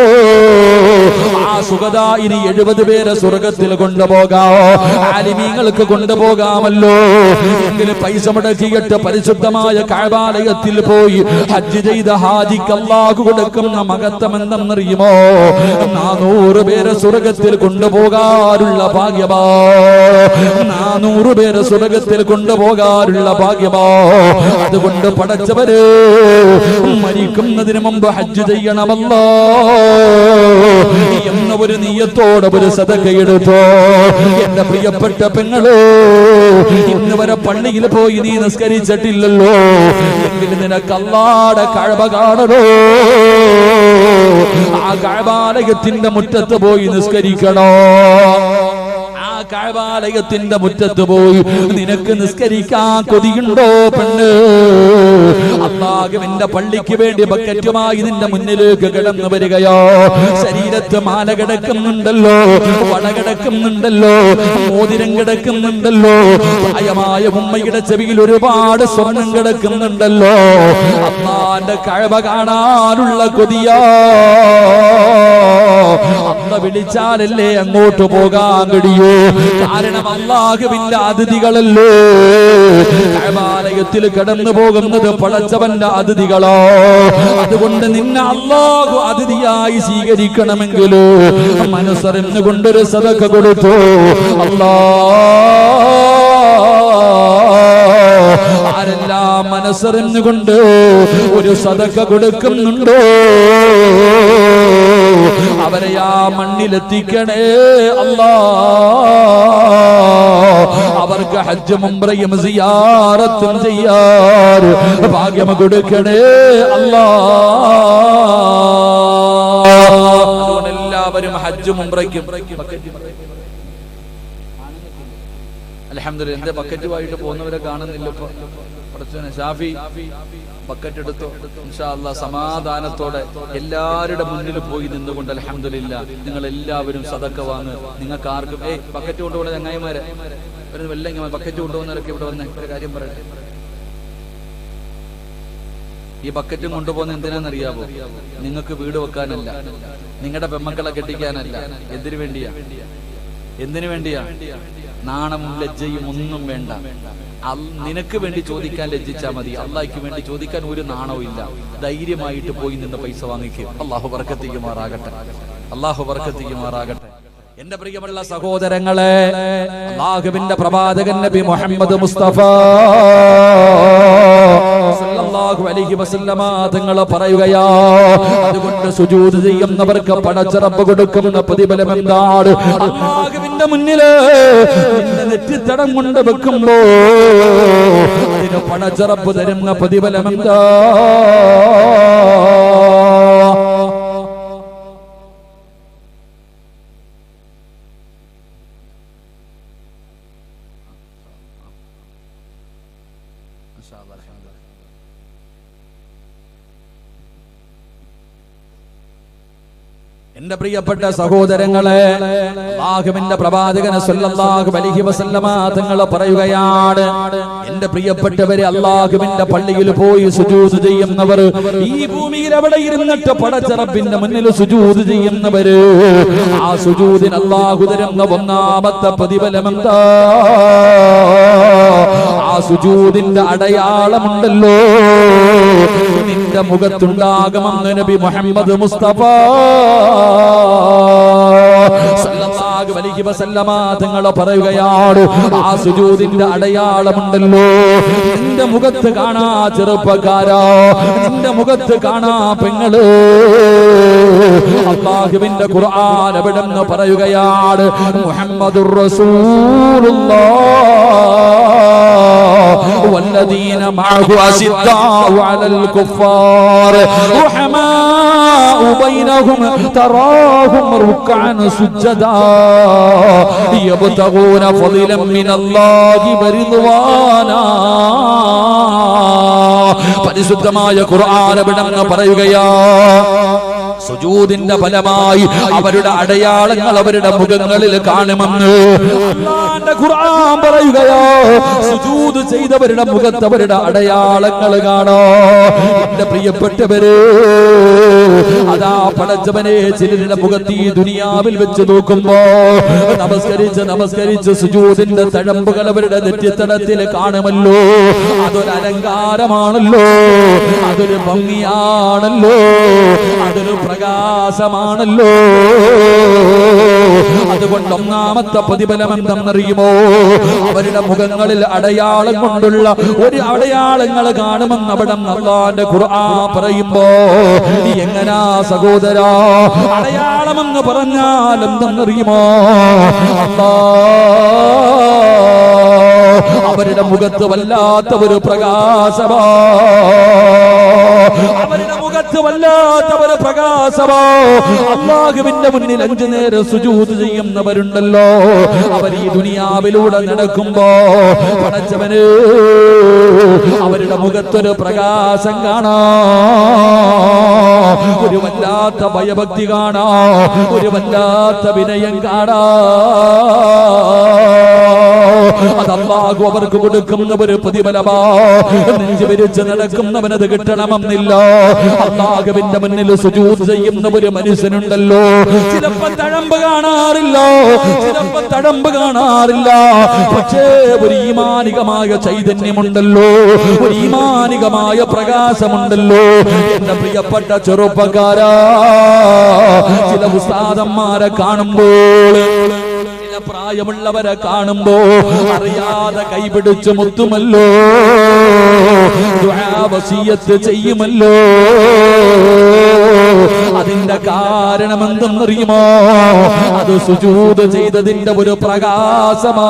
ആ സുഹദാ ഇനി 70 പേരെ സ്വർഗ്ഗത്തിൽ കൊണ്ടുപോകാം. ആലിമീങ്ങൾക്ക് കൊണ്ടുപോകാമല്ലോ. എങ്കിലും പൈസ മുടക്കി പറ്റിയിട്ട് പരിശുദ്ധമായ കഅബാലയത്തിൽ പോയി ഹജ്ജ് ചെയ്ത ഹാജിക്ക് അല്ലാഹു കൊടുക്കുന്ന മഹത്വം എന്തെന്നറിയുമോ? 400 പേരെ സ്വർഗ്ഗത്തിൽ കൊണ്ടുപോകാനുള്ള ഭാഗ്യമാ. 400 പേരെ സ്വർഗ്ഗത്തിൽ കൊണ്ടുപോകാനുള്ള ഭാഗ്യമാ. അതുകൊണ്ട് പടച്ചവരെ, മരിക്കുന്നതിന് മുമ്പ് ഹജ്ജ് ചെയ്യണമല്ലോ എന്ന ഒരു നിയ്യത്തോടെ ഒരു സദഖ എടുത്തോ. എന്റെ പ്രിയപ്പെട്ട പെങ്ങളെ, ഇന്ന് വരെ പള്ളിയിൽ പോയി നീ നിസ്കരിച്ചിട്ടില്ലല്ലോ എങ്കിൽ നിനക്ക് അല്ലാഹുവിന്റെ കഅബ കാണണോ? ആ കഅബാലയത്തിന്റെ മുറ്റത്ത് പോയി നിസ്കരിക്കണോ? കഅബാലയത്തിന്റെ മുറ്റത്ത് പോയി നിനക്ക് നിസ്കരിക്കാൻ കൊതിയുണ്ടോ പെണ്ണ്? അല്ലാഹുവിന്റെ പള്ളിക്ക് വേണ്ടി ബക്കറ്റുമായി നിന്റെ മുന്നിലേക്ക് കിടന്നു വരികയോ? ശരീരത്ത് മാല കിടക്കുന്നുണ്ടല്ലോ, വട കിടക്കുന്നുണ്ടല്ലോ, മോതിരം കിടക്കുന്നുണ്ടല്ലോ, പ്രായമായ ഉമ്മയുടെ ചെവിയിൽ ഒരുപാട് സ്വർണം കിടക്കുന്നുണ്ടല്ലോ. അല്ലാഹുവിന്റെ കഅബ കാണാനുള്ള കൊതിയാ. അന്ന് വിളിച്ചാലല്ലേ അങ്ങോട്ട് പോകാൻ കഴിയൂ. കാരണം അല്ലാഹുവിന്റെ അതിഥികളല്ലേ. കഅബാലയത്തിൽ കടന്നു പോകുന്നത് പടച്ചവന്റെ അതിഥികളോ. അതുകൊണ്ട് നിന്നെ അല്ലാഹു അതിഥിയായി സ്വീകരിക്കണമെങ്കിൽ മനസ്സറിഞ്ഞുകൊണ്ടൊരു സദഖ കൊടുത്തു. ആരെല്ലാം മനസ്സറിഞ്ഞുകൊണ്ട് ഒരു സദഖ കൊടുക്കുന്നുണ്ടോ അവരെ ആ മണ്ണിലെത്തിക്കണേ അല്ലാ. അവർക്ക് ഹജ്ജും ഉംറയും സിയാറത്തും ചെയ്യാൻ ഭാഗ്യം കൊടുക്കണേ അല്ലാ. എല്ലാവരും ഹജ്ജും ഉംറയ്ക്കും അൽഹംദുലില്ലാഹ്. എന്റെ ബക്കറ്റുമായിട്ട് പോകുന്നവരെ കാണുന്നില്ല. ഇപ്പൊ ഷാഫി ബക്കറ്റ് എടുത്തോ ഇൻഷാ അല്ലാഹ്. സമാധാനത്തോടെ എല്ലാവരുടെ മുന്നിൽ പോയി നിന്നുകൊണ്ട് അൽഹംദുലില്ലാഹ് നിങ്ങൾ എല്ലാവരും സദഖ വാങ്ങ്. നിങ്ങൾക്ക് ആർക്കും ബക്കറ്റ് കൊണ്ടുപോകുന്ന ചങ്ങായിമാരെ വല്ല ബക്കറ്റ് കൊണ്ടുപോകുന്നവരൊക്കെ ഇവിടെ വന്ന് ഒരു കാര്യം പറയട്ടെ. ഈ ബക്കറ്റും കൊണ്ടുപോകുന്ന എന്തിനാണെന്നറിയാമോ? നിങ്ങൾക്ക് വീട് വെക്കാനല്ല, നിങ്ങളുടെ പെമ്മക്കളെ കെട്ടിക്കാനല്ല. എന്തിനു വേണ്ടിയാ? എന്തിനു വേണ്ടിയാ? നാണവും ലജ്ജയും ഒന്നും വേണ്ട. നിനക്ക് വേണ്ടി ചോദിക്കാൻ ലജ്ജിച്ചാ മതി. അള്ളാഹ്ക്ക് വേണ്ടി ചോദിക്കാൻ ഒരു നാണവും ഇല്ല. ധൈര്യമായിട്ട് പോയി നിന്ന് പൈസ വാങ്ങിക്കുക. അള്ളാഹു ബർക്കത്ത് ചെയ്യുമാറാകട്ടെ. അള്ളാഹു ബർക്കത്ത് ചെയ്യുമാറാകട്ടെ. എന്റെ പ്രിയമുള്ള സഹോദരങ്ങളെ, അല്ലാഹുവിന്റെ പ്രവാചകൻ നബി മുഹമ്മദ് മുസ്തഫ സല്ലല്ലാഹു അലൈഹി വസല്ലമ തങ്ങൾ പറയുകയാ, അതുകൊണ്ട് സുജൂദ് ചെയ്യുന്നവർക്ക് പടച്ച റബ്ബ് കൊടുക്കുന്ന പ്രതിഫലം എന്താണ്? അല്ലാഹുവിന്റെ മുന്നിൽ നിന്റെ നെറ്റിത്തടം കൊണ്ട് വെക്കുമ്പോ അതിന് പടച്ച റബ്ബ് തരുന്ന പ്രതിഫലം എന്താ? എന്റെ പ്രിയപ്പെട്ട സഹോദരങ്ങളെ, അല്ലാഹുവിന്റെ പ്രവാചകൻ സല്ലല്ലാഹു അലൈഹി വസല്ലമ തങ്ങൾ പറയുകയാണ്, എന്റെ പ്രിയപ്പെട്ടവരെ, അല്ലാഹുവിന്റെ പള്ളിയിൽ പോയി സുജൂദ് ചെയ്യുന്നവർ, ഈ ഭൂമിയിൽ എവിടെ ഇരുന്നിട്ട് പടച്ച റബ്ബിന്റെ മുന്നിൽ സുജൂദ് ചെയ്യുന്നവര്, ആ സുജൂദിന് അല്ലാഹു തരുന്ന ഒന്നാമത്തെ പ്രതിഫലം എന്താ? ആ സുജൂദിന്റെ അടയാളമുണ്ടല്ലോ, നിന്റെ മുഖത്തുണ്ടാകുമെന്ന് നബി മുഹമ്മദ് മുസ്തഫ സല്ലല്ലാഹു അലൈഹി വസല്ലമ തങ്ങൾ പറയുകയാണ്, ആ സുജൂദിന്റെ അടയാളമുണ്ടല്ലോ, നിന്റെ മുഖത്ത് കാണാ ചെറുപ്പക്കാരാ, നിന്റെ മുഖത്ത് കാണാ പെങ്ങള്. അല്ലാഹുവിന്റെ ഖുർആൻ എവിടെന്ന് പറയുകയാണ്, മുഹമ്മദുർ റസൂലുള്ളാഹ് വല്ലദീന മഅഹു അസിദ്ദാഉ അലൽ കുഫാർ റഹമാഉ ബൈനഹും തറാഹും റുക്അൻ സുജ്ജദാ യബ്തഗൂന ഫളിലൻ മിനല്ലാഹി വറിദ്വാനാ. പരിശുദ്ധമായ ഖുർആൻ എവിടെന്ന് പറയുകയാ, സുജൂദിന്റെ ഫലമായി അവരുടെ അടയാളങ്ങൾ അവരുടെ മുഖങ്ങളിൽ കാണുമെന്ന് അല്ലാഹുവിന്റെ ഖുർആൻ പറയുകയോ. സുജൂദ് ചെയ്തവരുടെ മുഖത്ത് അവരുടെ അടയാളങ്ങൾ കാണോ. എന്റെ പ്രിയപ്പെട്ടവരെ, അതാ പടച്ചവനെ ചിലരുടെ മുഖത്ത് ഈ ദുനിയാവിൽ വെച്ച് നോക്കുമ്പോ നമസ്കരിച്ച് സുജൂദിന്റെ തഴമ്പുകൾ അവരുടെ നെറ്റിത്തടത്തിൽ കാണുമല്ലോ. അതൊരു അലങ്കാരമാണല്ലോ, അതൊരു ഭംഗിയാണല്ലോ, അതൊരു പ്രകാശമാണല്ലോ. അതുകൊണ്ട് ഒന്നാമത്തെ പ്രതിഫലം എന്തെന്നറിയുമോ? അവരുടെ മുഖങ്ങളിൽ അടയാളം കൊണ്ടുള്ള ഒരു അടയാളങ്ങൾ കാണുമെന്ന് അവിടെ അല്ലാഹുവിന്റെ ഖുർആൻ പറയുമ്പോ എങ്ങനാ സഹോദരാ അടയാളമെന്ന് പറഞ്ഞാൽ എന്തെന്നറിയുമോ? അവരുടെ മുഖത്ത് വല്ലാത്ത ഒരു പ്രകാശമാ, അവരുടെ മുഖത്ത് വല്ലാത്ത ഒരു പ്രകാശമാ. അല്ലാഹുവിന്റെ മുന്നിൽ 5 നേരം സുജൂദ് ചെയ്യുന്നവരുണ്ടല്ലോ, അവർ ഈ ദുനിയാവിലൂടെ നടക്കുമ്പോ പടച്ചവന് അവരുടെ മുഖത്തൊരു പ്രകാശം കാണാ, ഒരു വല്ലാത്ത ഭയഭക്തി കാണാ, ഒരു വല്ലാത്ത വിനയം കാണാ. അത് അല്ലാഹു അവർക്ക് കൊടുക്കുന്ന ഒരു പ്രതിഫലമാ. നെഞ്ചു വിരിച്ച് നടക്കുന്നവനത് കിട്ടണമെന്നില്ല. അല്ലാഹുവിന്റെ മുന്നിൽ സുജൂദ് ചെയ്യുന്ന ഒരു മനുഷ്യനുണ്ടല്ലോ, ചിലപ്പോ തഴമ്പ് കാണാറില്ല, പക്ഷേ ഒരു ഈമാനികമായ ചൈതന്യമുണ്ടല്ലോ, ഒരു ഈമാനികമായ പ്രകാശമുണ്ടല്ലോ. എന്റെ പ്രിയപ്പെട്ട ചെറുപ്പക്കാരാ, ചില ഉസ്താദന്മാരെ കാണുമ്പോൾ, ചില പ്രായമുള്ളവരെ കാണുമ്പോ അറിയാതെ കൈപിടിച്ച് മുത്തുമല്ലോ, ദുആ വസിയത്ത് ചെയ്യുമല്ലോ. അതിന്റെ കാരണം എന്തെന്നറിയുമോ? അത് സുജൂദ് ചെയ്തതിന്റെ ഒരു പ്രകാശമാ.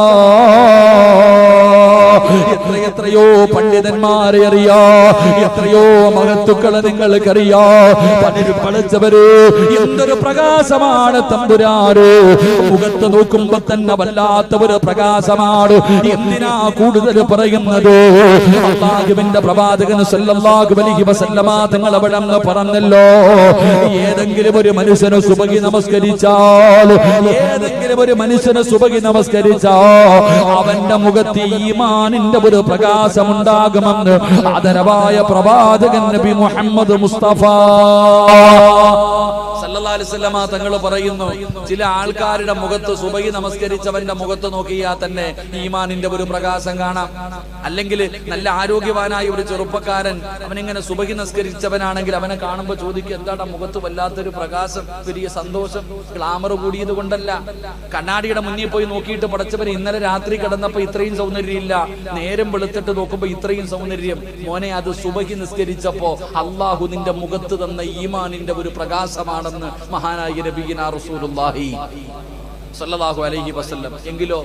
എത്രയോ പണ്ഡിതന്മാരെ അറിയാ, എത്രയോ മഹത്തുക്കളെ നിങ്ങൾക്കറിയാ. പലരും പഠിച്ചവര് എന്തൊരു പ്രകാശമാണ് തമ്പുരാന്. മുഖത്ത് നോക്കുമ്പോ തന്നെ വല്ലാത്ത ഒരു പ്രകാശമാണ്. എന്തിനാ കൂടുതൽ പറയുന്നത്? അല്ലാഹുവിന്റെ പ്രവാചകൻ സല്ലല്ലാഹു അലൈഹി വസല്ലമ തങ്ങൾ അവിടെ പറഞ്ഞല്ലോ, ഏതെങ്കിലും ഒരു മനുഷ്യന് സുബഹി നമസ്കരിച്ചാൽ, ഏതെങ്കിലും ഒരു മനുഷ്യന് സുബഹി നമസ്കരിച്ചാൽ അവന്റെ മുഖത്ത് ഈമാനിന്റെ ഒരു പ്രകാശമുണ്ടാകുമെന്ന് ആദരവായ പ്രവാചകൻ നബി മുഹമ്മദ് മുസ്തഫ സല്ലല്ലാഹു അലൈഹി വസല്ലമ തങ്ങൾ പറയുന്നു, ചില ആൾക്കാരുടെ മുഖത്ത് സുബഹി നമസ്കരിച്ചവന്റെ മുഖത്ത് നോക്കിയാൽ തന്നെ ഈമാനിന്റെ ഒരു പ്രകാശം കാണാം. അല്ലെങ്കിൽ നല്ല ആരോഗ്യവാനായ ഒരു ചെറുപ്പക്കാരൻ അവനിങ്ങനെ സുബഹി നമസ്കരിച്ചവനാണെങ്കിൽ അവനെ കാണുമ്പോൾ ചോദിക്കും, എന്താണ് മുഖത്ത് വല്ലാത്തൊരു പ്രകാശം, വലിയ സന്തോഷം, ഗ്ലാമർ കൂടിയത് കൊണ്ടല്ല. കണ്ണാടിയുടെ മുന്നിൽ പോയി നോക്കിയിട്ട് പടച്ചവന് ഇന്നലെ രാത്രി കിടന്നപ്പോ ഇത്രയും സൗന്ദര്യം ഇല്ല, നേരം വെളുത്തിട്ട് നോക്കുമ്പോ ഇത്രയും സൗന്ദര്യം. മോനെ, അത് സുബഹി നിസ്കരിച്ചപ്പോ അല്ലാഹു നിന്റെ മുഖത്ത് തന്ന ഈമാനിന്റെ ഒരു പ്രകാശമാണെന്ന് മഹാനായ നബിയിനാ റസൂലുള്ളാഹി സല്ലല്ലാഹു അലൈഹി വസല്ലം. എങ്കിലോ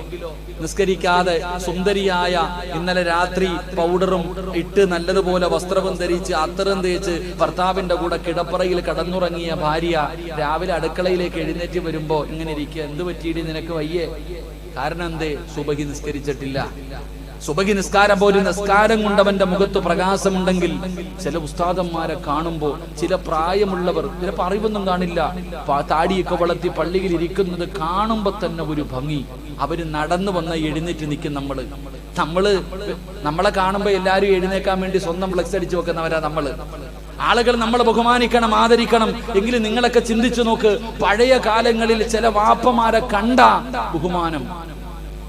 നിസ്കരിക്കാതെ സുന്ദരിയായ, ഇന്നലെ രാത്രി പൗഡറും ഇട്ട് നല്ലതുപോലെ വസ്ത്രവും ധരിച്ച് അത്തറും തേച്ച് ഭർത്താവിന്റെ കൂടെ കിടപ്പറയിൽ കടന്നുറങ്ങിയ ഭാര്യ രാവിലെ അടുക്കളയിലേക്ക് എഴുന്നേറ്റ് വരുമ്പോ ഇങ്ങനെ ഇരിക്കുക, എന്ത് പറ്റിയിടി നിനക്ക് വയ്യേ? കാരണം എന്തേ? സുബഹി നിസ്കരിച്ചിട്ടില്ല. സുബഹി നിസ്കാരം പോലും നിസ്കാരം കൊണ്ടവന്റെ മുഖത്ത് പ്രകാശമുണ്ടെങ്കിൽ ചില ഉസ്താദന്മാരെ കാണുമ്പോൾ, ചില പ്രായമുള്ളവർ ചിലപ്പോൾ അറിവൊന്നും കാണില്ല, താടിയൊക്കെ വളർത്തി പള്ളിയിൽ ഇരിക്കുന്നത് കാണുമ്പോ തന്നെ ഒരു ഭംഗി. അവര് നടന്നു വന്ന എഴുന്നേറ്റ് നിൽക്കും. നമ്മളെ കാണുമ്പോ എല്ലാരും എഴുന്നേക്കാൻ വേണ്ടി സ്വന്തം ഫ്ലെക്സ് അടിച്ചു വെക്കുന്നവരാ നമ്മള്. ആളുകൾ നമ്മളെ ബഹുമാനിക്കണം, ആദരിക്കണം. എങ്കിലും നിങ്ങളൊക്കെ ചിന്തിച്ചു നോക്ക്, പഴയ കാലങ്ങളിൽ ചില വാപ്പമാരെ കണ്ട ബഹുമാനം,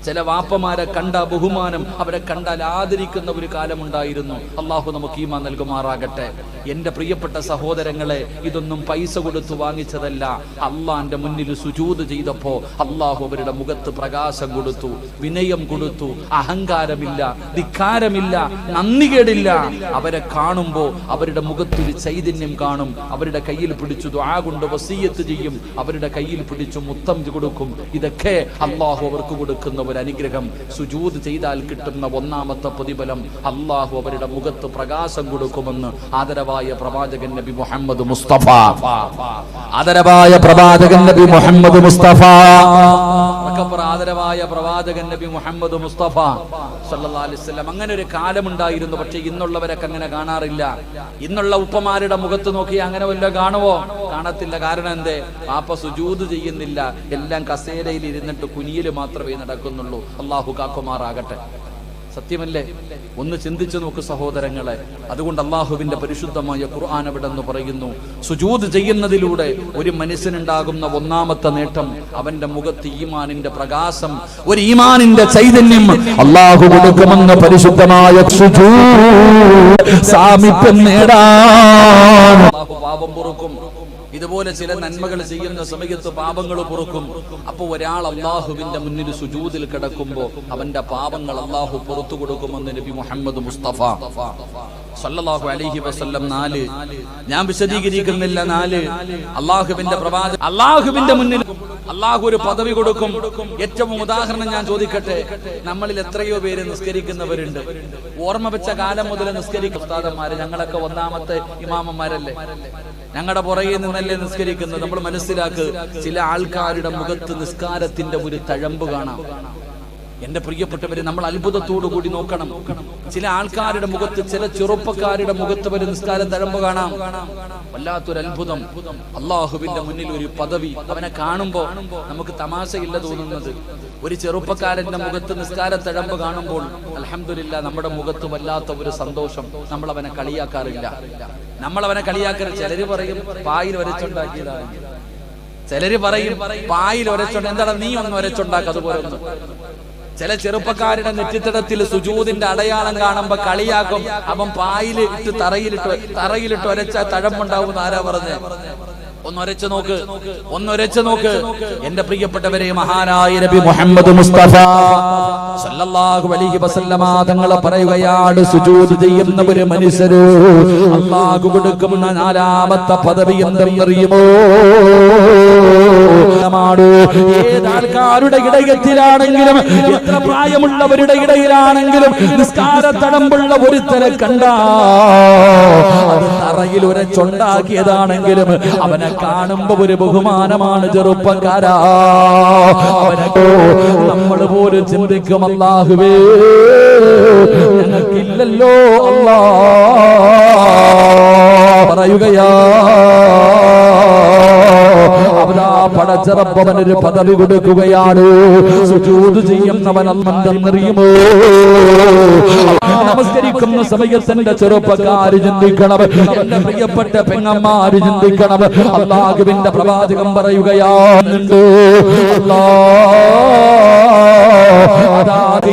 ചില വാപ്പമാരെ കണ്ട ബഹുമാനം, അവരെ കണ്ടാൽ ആദരിക്കുന്ന ഒരു കാലമുണ്ടായിരുന്നു. അള്ളാഹു നമുക്ക് ഈമാൻ നൽകുമാറാകട്ടെ. എന്റെ പ്രിയപ്പെട്ട സഹോദരങ്ങളെ, ഇതൊന്നും പൈസ കൊടുത്തു വാങ്ങിച്ചതല്ല. അള്ളാന്റെ മുന്നിൽ സുജൂദ് ചെയ്തപ്പോ അള്ളാഹു അവരുടെ മുഖത്ത് പ്രകാശം കൊടുത്തു, വിനയം കൊടുത്തു. അഹങ്കാരമില്ല, ധിക്കാരമില്ല, നന്ദികേടില്ല. അവരെ കാണുമ്പോ അവരുടെ മുഖത്തൊരു ചൈതന്യം കാണും. അവരുടെ കയ്യിൽ പിടിച്ചു ദുആ കൊണ്ട് വസിയത്ത് ചെയ്യും, അവരുടെ കയ്യിൽ പിടിച്ചു മുത്തം കൊടുക്കും. ഇതൊക്കെ അള്ളാഹു അവർക്ക് കൊടുക്കുന്ന ഒരു അനുഗ്രഹം. സുജൂദ് ചെയ്താൽ കിട്ടുന്ന ഒന്നാമത്തെ പ്രതിഫലം അല്ലാഹു അവരുടെ മുഖത്ത് പ്രകാശം കൊടുക്കുമെന്ന് ആദരവായ പ്രവാചകൻ നബി മുഹമ്മദ് മുസ്തഫ, ആദരവായ പ്രവാചകൻ നബി മുഹമ്മദ് മുസ്തഫ, ആദരവായ പ്രവാചകൻ നബി മുഹമ്മദ് മുസ്തഫ സല്ലല്ലാഹു അലൈഹി വസല്ലം. അങ്ങനെ ഒരു കാലമുണ്ടായിരുന്നു. പക്ഷെ ഇന്നുള്ളവരൊക്കെ അങ്ങനെ കാണാറില്ല. ഇന്നുള്ള ഉപ്പമാരുടെ മുഖത്ത് നോക്കി അങ്ങനെ വല്ല കാണുവോ? കാണത്തില്ല. കാരണം എന്തേ? പാപ്പ സുജൂദ് ചെയ്യുന്നില്ല, എല്ലാം കസേരയിൽ ഇരുന്നിട്ട് കുനിയല് മാത്രമേ നടക്കുന്നുള്ളൂ. അള്ളാഹു കാക്കുമാറാകട്ടെ. സത്യമല്ലേ? ഒന്ന് ചിന്തിച്ചു നോക്ക് സഹോദരങ്ങളെ. അതുകൊണ്ട് അള്ളാഹുവിന്റെ പരിശുദ്ധമായ ഖുർആൻ അവിടെന്ന് പറയുന്നു, സുജൂദ് ചെയ്യുന്നതിലൂടെ ഒരു മനുഷ്യനുണ്ടാകുന്ന ഒന്നാമത്തെ നേട്ടം അവന്റെ മുഖത്ത് ഈമാനിന്റെ പ്രകാശം, ഒരു ഈമാനിന്റെ ചൈതന്യം അള്ളാഹു കൊടുക്കുമെന്ന് പരിശുദ്ധമായ സാമീപ്യം നേടാൻ അള്ളാഹു പാപം പൊറുക്കും. ഇതുപോലെ ചില നന്മകൾ ചെയ്യുന്ന സമയത്ത് പാപങ്ങൾ പൊറുക്കും. അപ്പൊ ഒരാൾ അള്ളാഹുവിന്റെ മുന്നിൽ സുജൂദിൽ കിടക്കുമ്പോ അവന്റെ പാപങ്ങൾ അള്ളാഹു പുറത്തു കൊടുക്കുമെന്ന് നബി മുഹമ്മദ് മുസ്തഫ സല്ലല്ലാഹു അലൈഹി വസല്ലം 4 ഞാൻ വിശദീകരിക്കുന്നില്ല. 4 അള്ളാഹുവിന്റെ മുന്നിൽ അള്ളാഹു ഒരു പദവി കൊടുക്കും. ഏറ്റവും ഉദാഹരണം ഞാൻ ചോദിക്കട്ടെ, നമ്മളിൽ എത്രയോ പേര് നിസ്കരിക്കുന്നവരുണ്ട്. ഓർമ്മ വെച്ച കാലം മുതൽ നിസ്കരിക്കും ഉസ്താദന്മാര്. ഞങ്ങളൊക്കെ ഒന്നാമത്തെ ഇമാമന്മാരല്ലേ, ഞങ്ങളുടെ പുറകെ നിന്നല്ലേ നിസ്കരിക്കുന്നത്. നമ്മൾ മനസ്സിലാക്ക്, ചില ആൾക്കാരുടെ മുഖത്ത് നിസ്കാരത്തിന്റെ ഒരു തഴമ്പ് കാണാം. എന്റെ പ്രിയപ്പെട്ടവരെ, നമ്മൾ അത്ഭുതത്തോടു കൂടി നോക്കണം. ചില ആൾക്കാരുടെ മുഖത്ത്, ചില ചെറുപ്പക്കാരുടെ മുഖത്ത് ഒരു നിസ്കാര തഴമ്പ് കാണാം. വല്ലാത്തൊരു അത്ഭുതം. അള്ളാഹുവിന്റെ മുന്നിൽ ഒരു പദവി. അവനെ കാണുമ്പോ നമുക്ക് തമാശയില്ല തോന്നുന്നത്. ഒരു ചെറുപ്പക്കാരന്റെ മുഖത്ത് നിസ്കാര തഴമ്പ് കാണുമ്പോൾ അൽഹംദുലില്ലാ നമ്മുടെ മുഖത്ത് വല്ലാത്ത ഒരു സന്തോഷം. നമ്മൾ അവനെ കളിയാക്കാറില്ല. ചിലര് പറയും പായിൽ വരച്ചുണ്ടാക്കിയതാണ്, ചിലര് പറയും പായിൽ വരച്ചുണ്ട്. എന്താണ് നീ ഒന്ന് വരച്ചുണ്ടാക്കുക? അതുപോലെ ഒന്ന് ചില ചെറുപ്പക്കാരുടെ നെറ്റിത്തടത്തിൽ സുജൂദിന്റെ അടയാളം കാണുമ്പോ കളിയാക്കും. അവൻ പായിൽ ഇട്ട് തറയിലിട്ട് ഒരച്ച തഴമ്പുണ്ടാവും. ആരാ പറഞ്ഞേ? ഒന്നൊരച്ചു നോക്ക്. എന്റെ പ്രിയപ്പെട്ടവരെ, മഹാനായ നബി മുഹമ്മദ് മുസ്തഫ സല്ലല്ലാഹു അലൈഹി വസല്ലമ തങ്ങൾ പറയുകയാണ്, സുജൂദ് ചെയ്യുന്ന ഒരു മനുഷ്യര് അല്ലാഹു കൊടുക്കുന്ന 4ാമത്തെ പദവി എന്തെന്നറിയുമോ? ഏതാൾക്കാരുടെ ഇടയത്തിലാണെങ്കിലും, എത്ര പ്രായമുള്ളവരുടെ ഇടയിലാണെങ്കിലും നിസ്കാര തടമ്പുള്ള ഒരുത്തനെ കണ്ടാ അത് തറയിൽ ഉരച്ചുണ്ടാക്കിയതാണെങ്കിലും അവനെ കാണുമ്പോ ഒരു ബഹുമാനമാണ്. ചെറുപ്പക്കാരാ, നമ്മൾ പോലും ചിന്തിക്കും, അല്ലാഹുവേ ഞങ്ങൾക്കില്ലല്ലോ. അല്ലാഹ് പറയുകയാ, പടച്ചറപ്പവനൊരു പദവി കൊടുക്കുകയാണ്. സുജൂദ് ചെയ്യുന്നവൻ അല്ലെന്നറിയുമോ? നമസ്കരിക്കുന്ന സമയത്തിന്റെ ചെറുപ്പക്കാര് ചിന്തിക്കണം, എന്റെ പ്രിയപ്പെട്ട പെങ്ങന്മാര് ചിന്തിക്കണം. അല്ലാഹുവിന്റെ പ്രവാചകൻ പറയുകയാണെന്നുണ്ട്,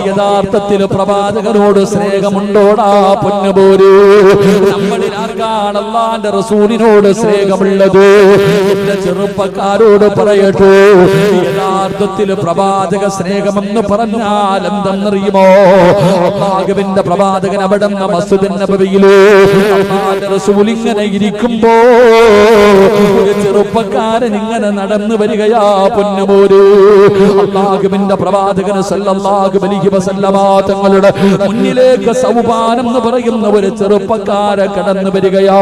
യഥാർത്ഥത്തിൽ പ്രവാചകനോട് സ്നേഹമുണ്ടോടാ പൊന്നുപോര്? നമ്മളിൽ ആർക്കാണ് അല്ലാഹുവിന്റെ റസൂലിനോട് സ്നേഹമുള്ളത്? എന്റെ ചെറുപ്പക്കാരോട് പറയട്ടെ, യഥാർത്ഥത്തിൽ പ്രവാചക സ്നേഹമെന്ന് പറഞ്ഞാൽ എന്തെന്നറിയുമോ? അല്ലാഹുവിന്റെ പ്രവാചകൻ അവിടെ മസ്ജിദുൻ നബവിയില് അല്ലാഹുവിന്റെ റസൂൽ ഇങ്ങനെ ഇരിക്കുമ്പോ ഒരു ചെറുപ്പക്കാരൻ ഇങ്ങനെ നടന്നു വരികയാ പൊന്നുപോര്. അല്ലാഹുവിന്റെ പ്രവാചകൻ സല്ലല്ലാഹു അലൈഹി വസല്ലമ തങ്ങളുടെ മുന്നിലേക്ക് സൗബാനം എന്ന് പറയുന്ന ഒരു ചെറുപ്പക്കാരൻ കടന്നു വരികയാ.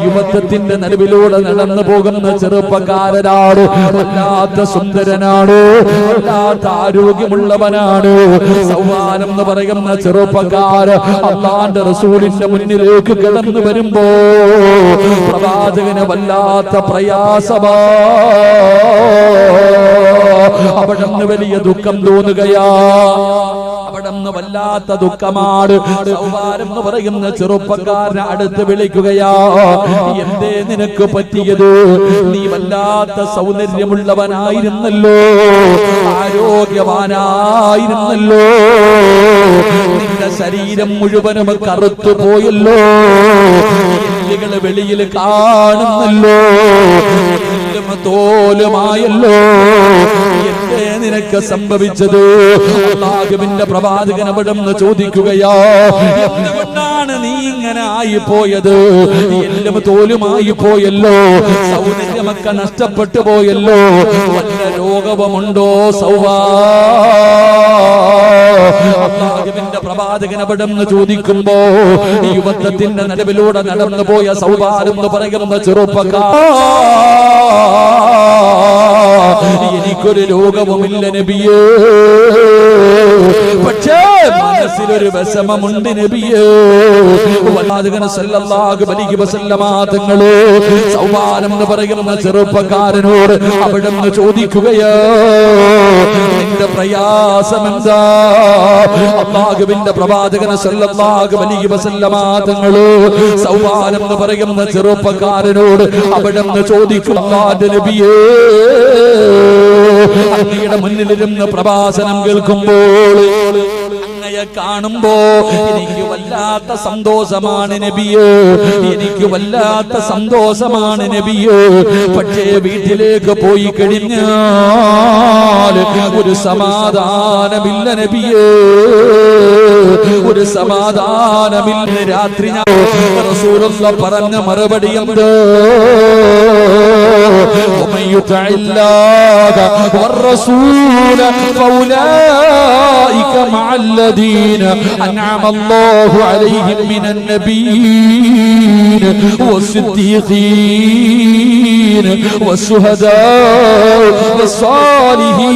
യുവത്വത്തിന്റെ നടുവിലൂടെ നടന്നു പോകുന്ന ചെറുപ്പക്കാരനാണ്. വല്ലാത്ത സുന്ദരനാണ്, വല്ലാത്ത ആരോഗ്യമുള്ളവനാണ്. സൗബാനം എന്ന് പറയുന്ന ചെറുപ്പക്കാരൻ അല്ലാഹുവിന്റെ റസൂലിന്റെ മുന്നിലേക്ക് കടന്നു വരുമ്പോ പ്രവാചകന് വല്ലാത്ത പ്രയാസമാ. അവിടുന്ന് വലിയ ദുഃഖം തോന്നുകയാ. അവിടുന്ന് വല്ലാത്ത ദുഃഖമാണ്. സൗബാനം എന്ന് പറയുന്ന ചെറുപ്പക്കാരനെ അടുത്ത് വിളിക്കുകയാ, എന്തേ നിനക്ക് പറ്റിയത്? നീ വല്ലാത്ത സൗന്ദര്യമുള്ളവനായിരുന്നല്ലോ, ആരോഗ്യവാനായിരുന്നല്ലോ, നിന്റെ ശരീരം മുഴുവനും കറുത്തു പോയല്ലോ, എല്ലുകൾ വെളിയിൽ കാണുന്നല്ലോ, എല്ലും തോലുമായല്ലോ, എന്തേ നിനക്ക് സംഭവിച്ചത്? അല്ലാഹുവിന്റെ പ്രവാചകൻ അവിടുന്ന് ചോദിക്കുകയാ, എന്തുകൊണ്ടാണ് നീ ഇങ്ങനെ ആയി പോയത്? എല്ലും തോലുമായി പോയല്ലോ, സൗന്ദര്യമൊക്കെ നഷ്ടപ്പെട്ടു പോയല്ലോ, വല്ല രോഗവുമുണ്ടോ സൗവാ? അല്ലാഹുവിന്റെ പ്രവാചകൻ അവിടുന്ന് ചോദിക്കുമ്പോ യുവത്വത്തിന്റെ നടുവിലൂടെ നടന്നു പോയ സൗബാനം എന്ന് പറയുന്ന ചെറുപ്പക്കാരൻ, എനിക്കൊരു രോഗവുമില്ല നബിയേ, പക്ഷേ മനസ്സിലൊരു വിഷമമുണ്ട് നബിയേ. പ്രവാചകൻ സല്ലല്ലാഹു അലൈഹി വസല്ലമ തങ്ങളെ സൗബാൻ എന്ന് പറയുന്ന ചെറുപ്പക്കാരനോട് അവിടുന്ന് ചോദിക്കുകയോ, നിന്റെ പ്രയാസം എന്താ? അല്ലാഹുവിന്റെ പ്രവാചകൻ സല്ലല്ലാഹു അലൈഹി വസല്ലമ തങ്ങളെ സൗബാൻ എന്ന് പറയുന്ന ചെറുപ്പക്കാരനോട് അവിടുന്ന് ചോദിക്കും, അല്ലാഹുവിന്റെ നബിയേ, അങ്ങയുടെ മുന്നിലിരുന്ന് പ്രഭാഷണം കേൾക്കുമ്പോൾ, അങ്ങയെ കാണുമ്പോ എനിക്ക് വല്ലാത്ത സന്തോഷമാണ് നബിയേ, എനിക്ക് വല്ലാത്ത സന്തോഷമാണ് നബിയേ. പക്ഷേ വീട്ടിലേക്ക് പോയി കഴിഞ്ഞാൽ ഒരു സമാധാനമില്ല നബിയേ, ഒരു സമാധാനമില്ല. രാത്രി ഞാൻ റസൂലുള്ളാഹി പറഞ്ഞ മറുപടി എന്ത്? ومن يطع الله والرسول فأولئك مع الذين أنعم الله عليهم من النبيين والصديقين والشهداء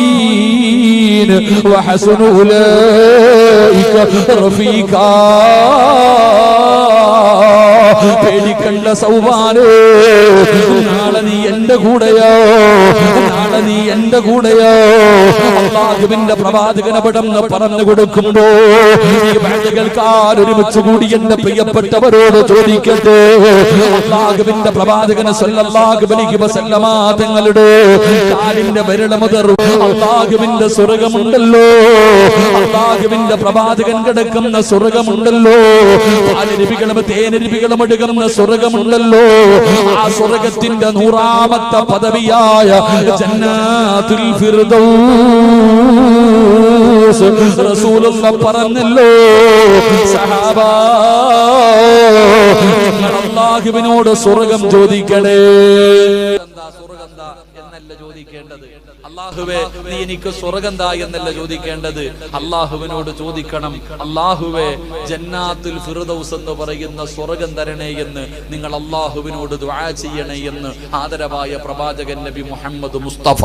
والصالحين وحسن أولئك رفيقا. പേടിക്കണ്ട സൗവാനേ, നാളെ നീ എന്റെ കൂടെയോ, നാളെ നീ എന്റെ കൂടെയോ. അല്ലാഹുവിന്റെ പ്രവാചകൻ അവിടുന്ന് പറഞ്ഞു കൊടുക്കുമ്പോ ഈ വാഴ്ച കേൾക്കാൻ ഒരുമിച്ച് കൂടി എന്റെ പ്രിയപ്പെട്ടവരോട് ചോദിക്കട്ടെ, അല്ലാഹുവിന്റെ പ്രവാചകൻ സല്ലല്ലാഹു അലൈഹി വസല്ലമ തങ്ങളുടെ കാലിന്റെ വിരൽ മുതൽ അല്ലാഹുവിന്റെ സ്വർഗ്ഗമുണ്ടല്ലോ, അല്ലാഹുവിന്റെ പ്രവാചകൻ കിടക്കുന്ന സ്വർഗ്ഗമുണ്ടല്ലോ, പാലരുവികളും തേനരുവികളും ഒഴുകുന്ന സ്വർഗ്ഗമുണ്ടല്ലോ. ആ സ്വർഗ്ഗത്തിന്റെ 100ാമത്തെ പദവിയായ ജന്നാത്തുൽ ഫിർദൗസ് റസൂലുള്ളാഹി പറഞ്ഞല്ലോ. സഹാബാ, നിങ്ങൾ അല്ലാഹുവിനോട് സ്വർഗ്ഗം ചോദിക്കണേ. സ്വർഗ്ഗന്താ എന്നല്ല ചോദിക്കേണ്ടത്, അല്ലാഹുവേ നീ എനിക്ക് സ്വർഗ്ഗന്താ എന്നല്ല ചോദിക്കേണ്ടത്. അല്ലാഹുവിനോട് ചോദിക്കണം, അല്ലാഹുവേ ജന്നാത്തുൽ ഫിർദൗസ് എന്ന് പറയുന്ന സ്വർഗ്ഗം തരണേ എന്ന് നിങ്ങൾ അല്ലാഹുവിനോട് ദുആ ചെയ്യണേ എന്ന് ആദരവായ പ്രവാചകൻ നബി മുഹമ്മദ് മുസ്തഫ,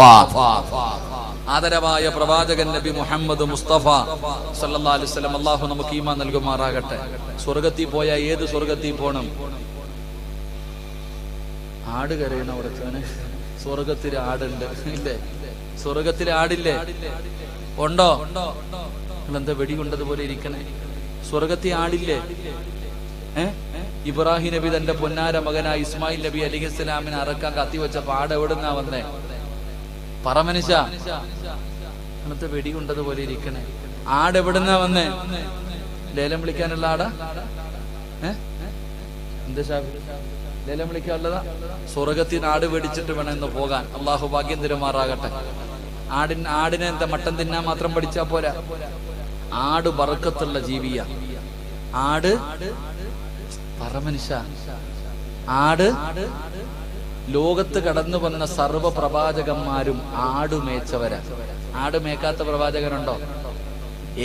ആദരവായ പ്രവാചകൻ നബി മുഹമ്മദ് മുസ്തഫ സല്ലല്ലാഹു അലൈഹി വസല്ലം. അല്ലാഹു നമുക്ക് ഈമാൻ നൽകുമാറാകട്ടെ. സ്വർഗ്ഗത്തിൽ പോയാൽ ഏത് സ്വർഗ്ഗത്തിൽ പോണം? ആട് കരയണ ഉറച്ചവന് സ്വർഗ്ഗത്തിൽ ആടുണ്ട് ഇല്ലേ? സ്വർഗ്ഗത്തിൽ ആടില്ലേ? ഉണ്ടോ? എന്താ വെടി കൊണ്ടതുപോലെ ഇരിക്കണേ? സ്വർഗ്ഗത്തിൽ ആടില്ലേ? ഇബ്രാഹിം നബി തന്റെ പൊന്നാര മകനായ ഇസ്മായിൽ നബി അലൈഹിസ്സലാമിനെ അറക്കാൻ കത്തിവെച്ച പാട് എവിടുന്നാ വന്നേ? പറമനുഷ്യ, അങ്ങനത്തെ വെടി കൊണ്ടതുപോലെ ഇരിക്കണേ. ആട് എവിടുന്നാ വന്നേ? ലേലം വിളിക്കാനുള്ള ആടാ? എന്താ ഷാഫി, ലേലം വിളിക്കാനുള്ളതാ? സ്വർഗത്തിന് ആട് മേടിച്ചിട്ട് വേണം ഇന്ന് പോകാൻ. അള്ളാഹു ഭാഗ്യം തരുമാറാകട്ടെ. ആടിനെ എന്താ മട്ടൻ തിന്നാൻ മാത്രം പഠിച്ചാ പോരാ. ആട് ബർക്കത്തുള്ള ജീവിയ. ആട് പറമനുഷ്യ, ആട് ലോകത്ത് കടന്നു വന്ന സർവ പ്രവാചകന്മാരും ആടുമേച്ചവരാ. ആടുമേക്കാത്ത പ്രവാചകനുണ്ടോ?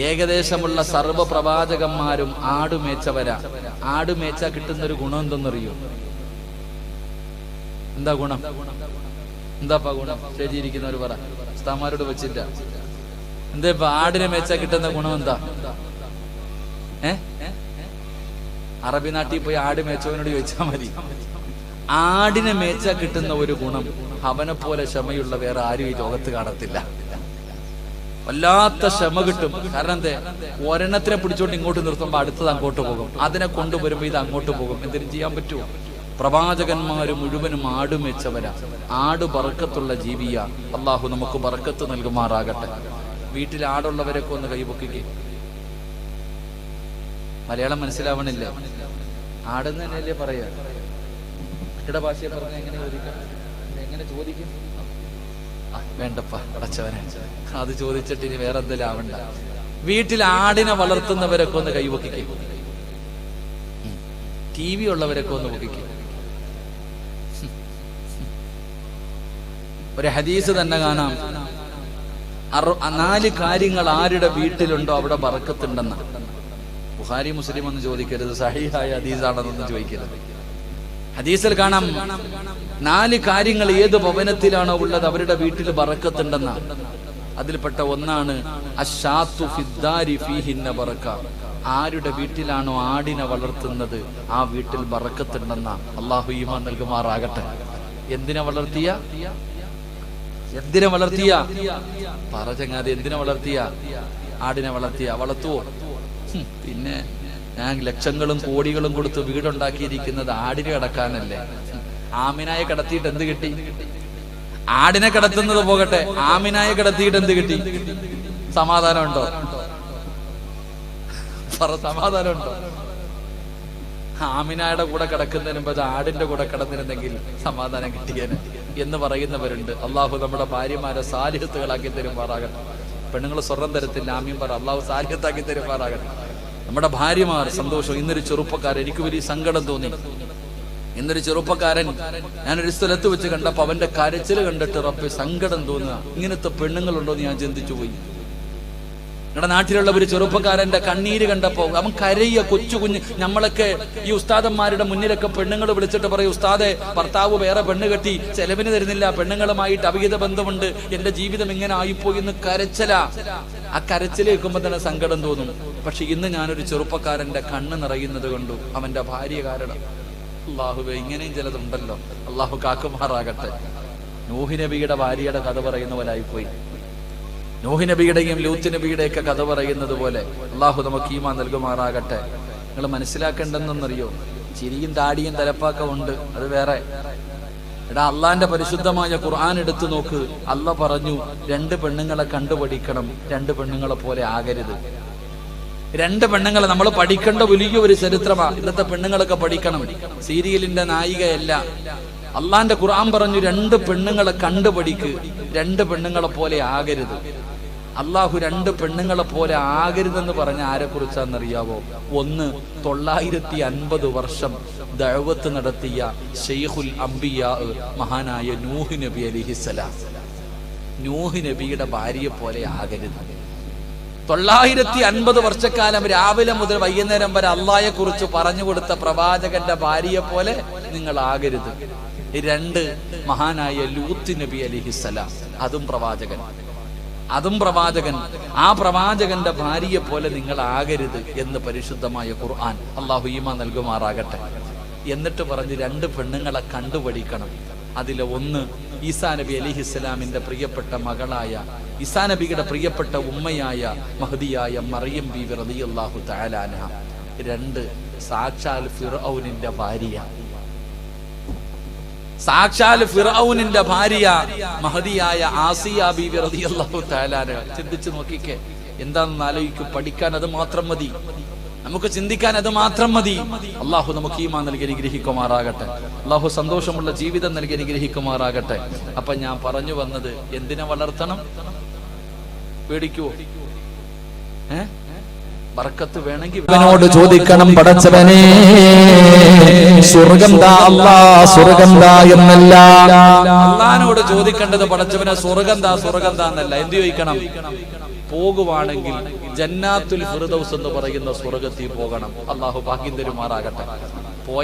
ഏകദേശമുള്ള സർവ പ്രവാചകന്മാരും ആടുമേച്ചവരാ. ആടുമേച്ചാ കിട്ടുന്നൊരു ഗുണം എന്തെന്നറിയോ? എന്താ ഗുണം? എന്താപ്പാ ഗുണം? ശരിയിരിക്കുന്നവർ പറ, ഉസ്താമാരോട് വെച്ചില്ല. എന്താ ഇപ്പൊ ആടിനെ മേച്ചാ കിട്ടുന്ന ഗുണം എന്താ? അറബി നാട്ടിൽ പോയി ആട് മേച്ചവനോട് ചോദിച്ചാൽ മതി. ആടിനെ മേച്ചാ കിട്ടുന്ന ഒരു ഗുണം അവനെ പോലെ ക്ഷമയുള്ള വേറെ ആരും ഈ ലോകത്ത് കാണത്തില്ല. വല്ലാത്ത ക്ഷമ കിട്ടും. കാരണം എന്തേ? ഒരെണ്ണത്തിനെ പിടിച്ചോണ്ട് ഇങ്ങോട്ട് നിർത്തുമ്പോ അടുത്തത് അങ്ങോട്ട് പോകും, അതിനെ കൊണ്ടുവരുമ്പോ ഇത് അങ്ങോട്ട് പോകും. എന്തിനും ചെയ്യാൻ പറ്റുമോ? പ്രവാചകന്മാര് മുഴുവനും ആടുമേച്ചവരാ. ആട് ബർക്കത്തുള്ള ജീവിയ. അള്ളാഹു നമുക്ക് ബർക്കത്ത് നൽകുമാറാകട്ടെ. വീട്ടിൽ ആടുള്ളവരൊക്കെ ഒന്ന് കൈപൊക്കിക്കേ. മലയാളം മനസ്സിലാവണില്ലേ? ആടെന്ന് തന്നെയല്ലേ പറയാ? ഇവിടെ ഭാഷയെ പറഞ്ഞ എങ്ങനെ ചോദിക്കാം? എങ്ങനെ ചോദിക്കും? വേണ്ടപ്പ അടച്ചവനെ, അത് ചോദിച്ചിട്ട് ഇനി വേറെ എന്തെങ്കിലും ആവണ്ട. വീട്ടിൽ ആടിനെ വളർത്തുന്നവരൊക്കെ ഒന്ന് കൈവക്കിക്കേ. TV ഉള്ളവരൊക്കെ ഒന്ന് പൊക്കിക്കേ. ഒരു ഹദീസ് തന്നെ കാണാം. 4 കാര്യങ്ങൾ ആരുടെ വീട്ടിലുണ്ടോ അവിടെ ബർക്കത്തുണ്ടെന്ന്. ബുഖാരി മുസ്ലിം ഒന്നും ചോദിക്കരുത്, സഹീഹായ ഹദീസാണെന്നൊന്നും ചോദിക്കരുത്. ഹദീസിൽ കാണാം 4 കാര്യങ്ങൾ ഏത് ഭവനത്തിലാണോ ഉള്ളത് അവരുടെ വീട്ടിൽ ബർക്കത്തുണ്ടെന്നാണ്. അതിൽപ്പെട്ട ഒന്നാണ് അശ്ശാത്തു ഫിദ്ദാരി ഫീഹിന്ന ബറക. ആരുടെ വീട്ടിലാണോ ആടിനെ വളർത്തുന്നത് ആ വീട്ടിൽ ബറക്കത്തുണ്ടെന്ന. അള്ളാഹു ഈമാൻ നൽകുമാറാകട്ടെ. എന്തിനെ വളർത്തിയ പറ ചങ്ങാതി, എന്തിനെ വളർത്തിയ? ആടിനെ വളർത്തുവോ? പിന്നെ ഞാൻ ലക്ഷങ്ങളും കോടികളും കൊടുത്ത് വീടുണ്ടാക്കിയിരിക്കുന്നത് ആടിനെ കടക്കാനല്ലേ? ആമിനായെ കടത്തിയിട്ട് എന്ത് കിട്ടി? ആടിനെ കടത്തുന്നത് പോകട്ടെ, ആമിനായെ കടത്തിയിട്ട് എന്ത് കിട്ടി? സമാധാനമുണ്ടോ? സമാധാനമുണ്ടോ? ആമിനായുടെ കൂടെ കിടക്കുന്നതിന് മുമ്പ് ആടിന്റെ കൂടെ കിടന്നിരുന്നെങ്കിൽ സമാധാനം കിട്ടിയേനെ എന്ന് പറയുന്നവരുണ്ട്. അള്ളാഹു നമ്മുടെ ഭാര്യമാരെ സാലിഹത്തുകളാക്കി തരുമാറാകട്ടെ. പെണ്ണുങ്ങൾ സ്വർണം തരത്തില്ല, ആമീൻ പറ. അള്ളാഹു സാലിഹത്താക്കി തരുമാറാകട്ടെ. നമ്മുടെ ഭാര്യമാർ സന്തോഷം. ഇന്നൊരു ചെറുപ്പക്കാരൻ, എനിക്ക് വലിയ സങ്കടം തോന്നി. ഇന്നൊരു ചെറുപ്പക്കാരൻ ഞാനൊരു സ്ഥലത്ത് വെച്ച് കണ്ടപ്പോ അവന്റെ കരച്ചിൽ കണ്ടിട്ട് റബ്ബേ സങ്കടം തോന്നുക. ഇങ്ങനത്തെ പെണ്ണുങ്ങളുണ്ടോ എന്ന് ഞാൻ ചിന്തിച്ചു പോയി. നമ്മുടെ നാട്ടിലുള്ള ഒരു ചെറുപ്പക്കാരന്റെ കണ്ണീര് കണ്ടപ്പോ അവൻ കരയ, കൊച്ചു കുഞ്ഞ്. നമ്മളൊക്കെ ഈ ഉസ്താദന്മാരുടെ മുന്നിലൊക്കെ പെണ്ണുങ്ങൾ വിളിച്ചിട്ട് പറയും, ഉസ്താദെ ഭർത്താവ് വേറെ പെണ്ണ് കെട്ടി, ചെലവിന് തരുന്നില്ല, പെണ്ണുങ്ങളുമായിട്ട് അവിഹിത ബന്ധമുണ്ട്, എന്റെ ജീവിതം ഇങ്ങനെ ആയിപ്പോയി എന്ന് കരച്ചില. ആ കരച്ചിൽ കേൾക്കുമ്പോ തന്നെ സങ്കടം തോന്നും. പക്ഷെ ഇന്ന് ഞാനൊരു ചെറുപ്പക്കാരന്റെ കണ്ണ് നിറയുന്നത് കൊണ്ടു അവന്റെ ഭാര്യ കാരണം. അള്ളാഹുവേ, ഇങ്ങനെയും ചിലതുണ്ടല്ലോ. അള്ളാഹു കാക്കുമാറാകട്ടെ. നൂഹ് നബിയുടെ ഭാര്യയുടെ കഥ പറയുന്നവനായിപ്പോയി. നൂഹ് നബിയുടെയും ലൂത്ത് നബിയുടെയൊക്കെ കഥ പറയുന്നത് പോലെ അള്ളാഹു നമുക്ക് ഈമാൻ നൽകുമാറാകട്ടെ. നിങ്ങൾ മനസ്സിലാക്കേണ്ടെന്നറിയോ? ചിരിയും താടിയും തലപ്പാക്കം ഉണ്ട്, അത് വേറെ. എടാ, അള്ളാന്റെ പരിശുദ്ധമായ ഖുർആൻ എടുത്തു നോക്ക്. അള്ള പറഞ്ഞു, 2 പെണ്ണുങ്ങളെ കണ്ടുപഠിക്കണം, 2 പെണ്ണുങ്ങളെ പോലെ ആകരുത്. 2 പെണ്ണുങ്ങളെ നമ്മൾ പഠിക്കേണ്ട വലിയ ഒരു ചരിത്രമാണ്. ഇന്നത്തെ പെണ്ണുങ്ങളൊക്കെ പഠിക്കണം, സീരിയലിന്റെ നായികയല്ല. അള്ളാന്റെ ഖുർആൻ പറഞ്ഞു, 2 പെണ്ണുങ്ങളെ കണ്ടുപഠിക്ക്, 2 പെണ്ണുങ്ങളെ പോലെ ആകരുത്. അള്ളാഹു 2 പെണ്ണുങ്ങളെ പോലെ ആകരുതെന്ന് പറഞ്ഞ ആരെ കുറിച്ചാണെന്നറിയാവോ? ഒന്ന്, 950 വർഷം ദഅവത്ത് നടത്തിയ ശൈഖുൽ അംബിയാ മഹാനായ നൂഹ് നബി അലൈഹിസ്സലാം. നൂഹ് നബിയുടെ ഭാര്യയെ പോലെ ആകരുത്. 950 വർഷക്കാലം രാവിലെ മുതൽ വൈകുന്നേരം വരെ അള്ളാഹയെ കുറിച്ച് പറഞ്ഞു കൊടുത്ത പ്രവാചകന്റെ ഭാര്യയെ പോലെ നിങ്ങൾ ആകരുത്. 2, മഹാനായ ലൂത്ത് നബി അലൈഹിസ്സലാം, അതും പ്രവാചകൻ. ആ പ്രവാചകന്റെ ഭാര്യയെ പോലെ നിങ്ങൾ ആകരുത് എന്ന് പരിശുദ്ധമായ ഖുർആൻ. അള്ളാഹു ഈമാൻ നൽകുമാറാകട്ടെ. എന്നിട്ട് പറഞ്ഞ് 2 പെണ്ണുങ്ങളെ കണ്ടുപഠിക്കണം. അതിലെ ഒന്ന്, ഈസാ നബി അലൈഹിസ്സലാമിന്റെ പ്രിയപ്പെട്ട മകളായ, ഈസാ നബിയുടെ പ്രിയപ്പെട്ട ഉമ്മയായ മഹദിയായ മറിയം ബീവി റളിയല്ലാഹു തആല അൻഹ. 2, സാക്ഷാൽ ഫിർഔനിന്റെ ഭാര്യ. സാക്ഷാൽ ഫിർഔനിന്റെ ഭാര്യ മഹദിയായ ആസിയ ബീവി റളിയല്ലാഹു തആല അൻഹ. ചിന്തിച്ചു നോക്കിക്കേ, എന്താണെന്ന് ആലോചിക്കും. പഠിക്കാൻ അത് മാത്രം മതി, നമുക്ക് ചിന്തിക്കാൻ അത് മാത്രം മതി. അള്ളാഹു നമുക്ക് ഈമാൻ നൽകി അനുഗ്രഹിക്കുമാറാകട്ടെ. അള്ളാഹു സന്തോഷമുള്ള ജീവിതം നൽകി അനുഗ്രഹിക്കുമാറാകട്ടെ. അപ്പൊ ഞാൻ പറഞ്ഞു വന്നത്, എന്തിനെ വളർത്തണം? പേടിക്കുവോ? ബർക്കത്ത് വേണമെങ്കിൽ അവനോട് ചോദിക്കണം, പടച്ചവനെ സ്വർഗം താ അല്ലാ, സ്വർഗം താ എന്നല്ല. അള്ളാഹിനോട് ചോദിക്കേണ്ടത് പടച്ചവനെ സ്വർഗം താ എന്നല്ല. എന്ത് ചോദിക്കണം? പോകുവാണെങ്കിൽ ജന്നാത്തുൽ ഫിർദൗസ് എന്ന് പറയുന്ന സ്വർഗത്തിൽ പോകണം. അള്ളാഹു ഭാഗ്യം തരുമാറാകട്ടെ. പോയ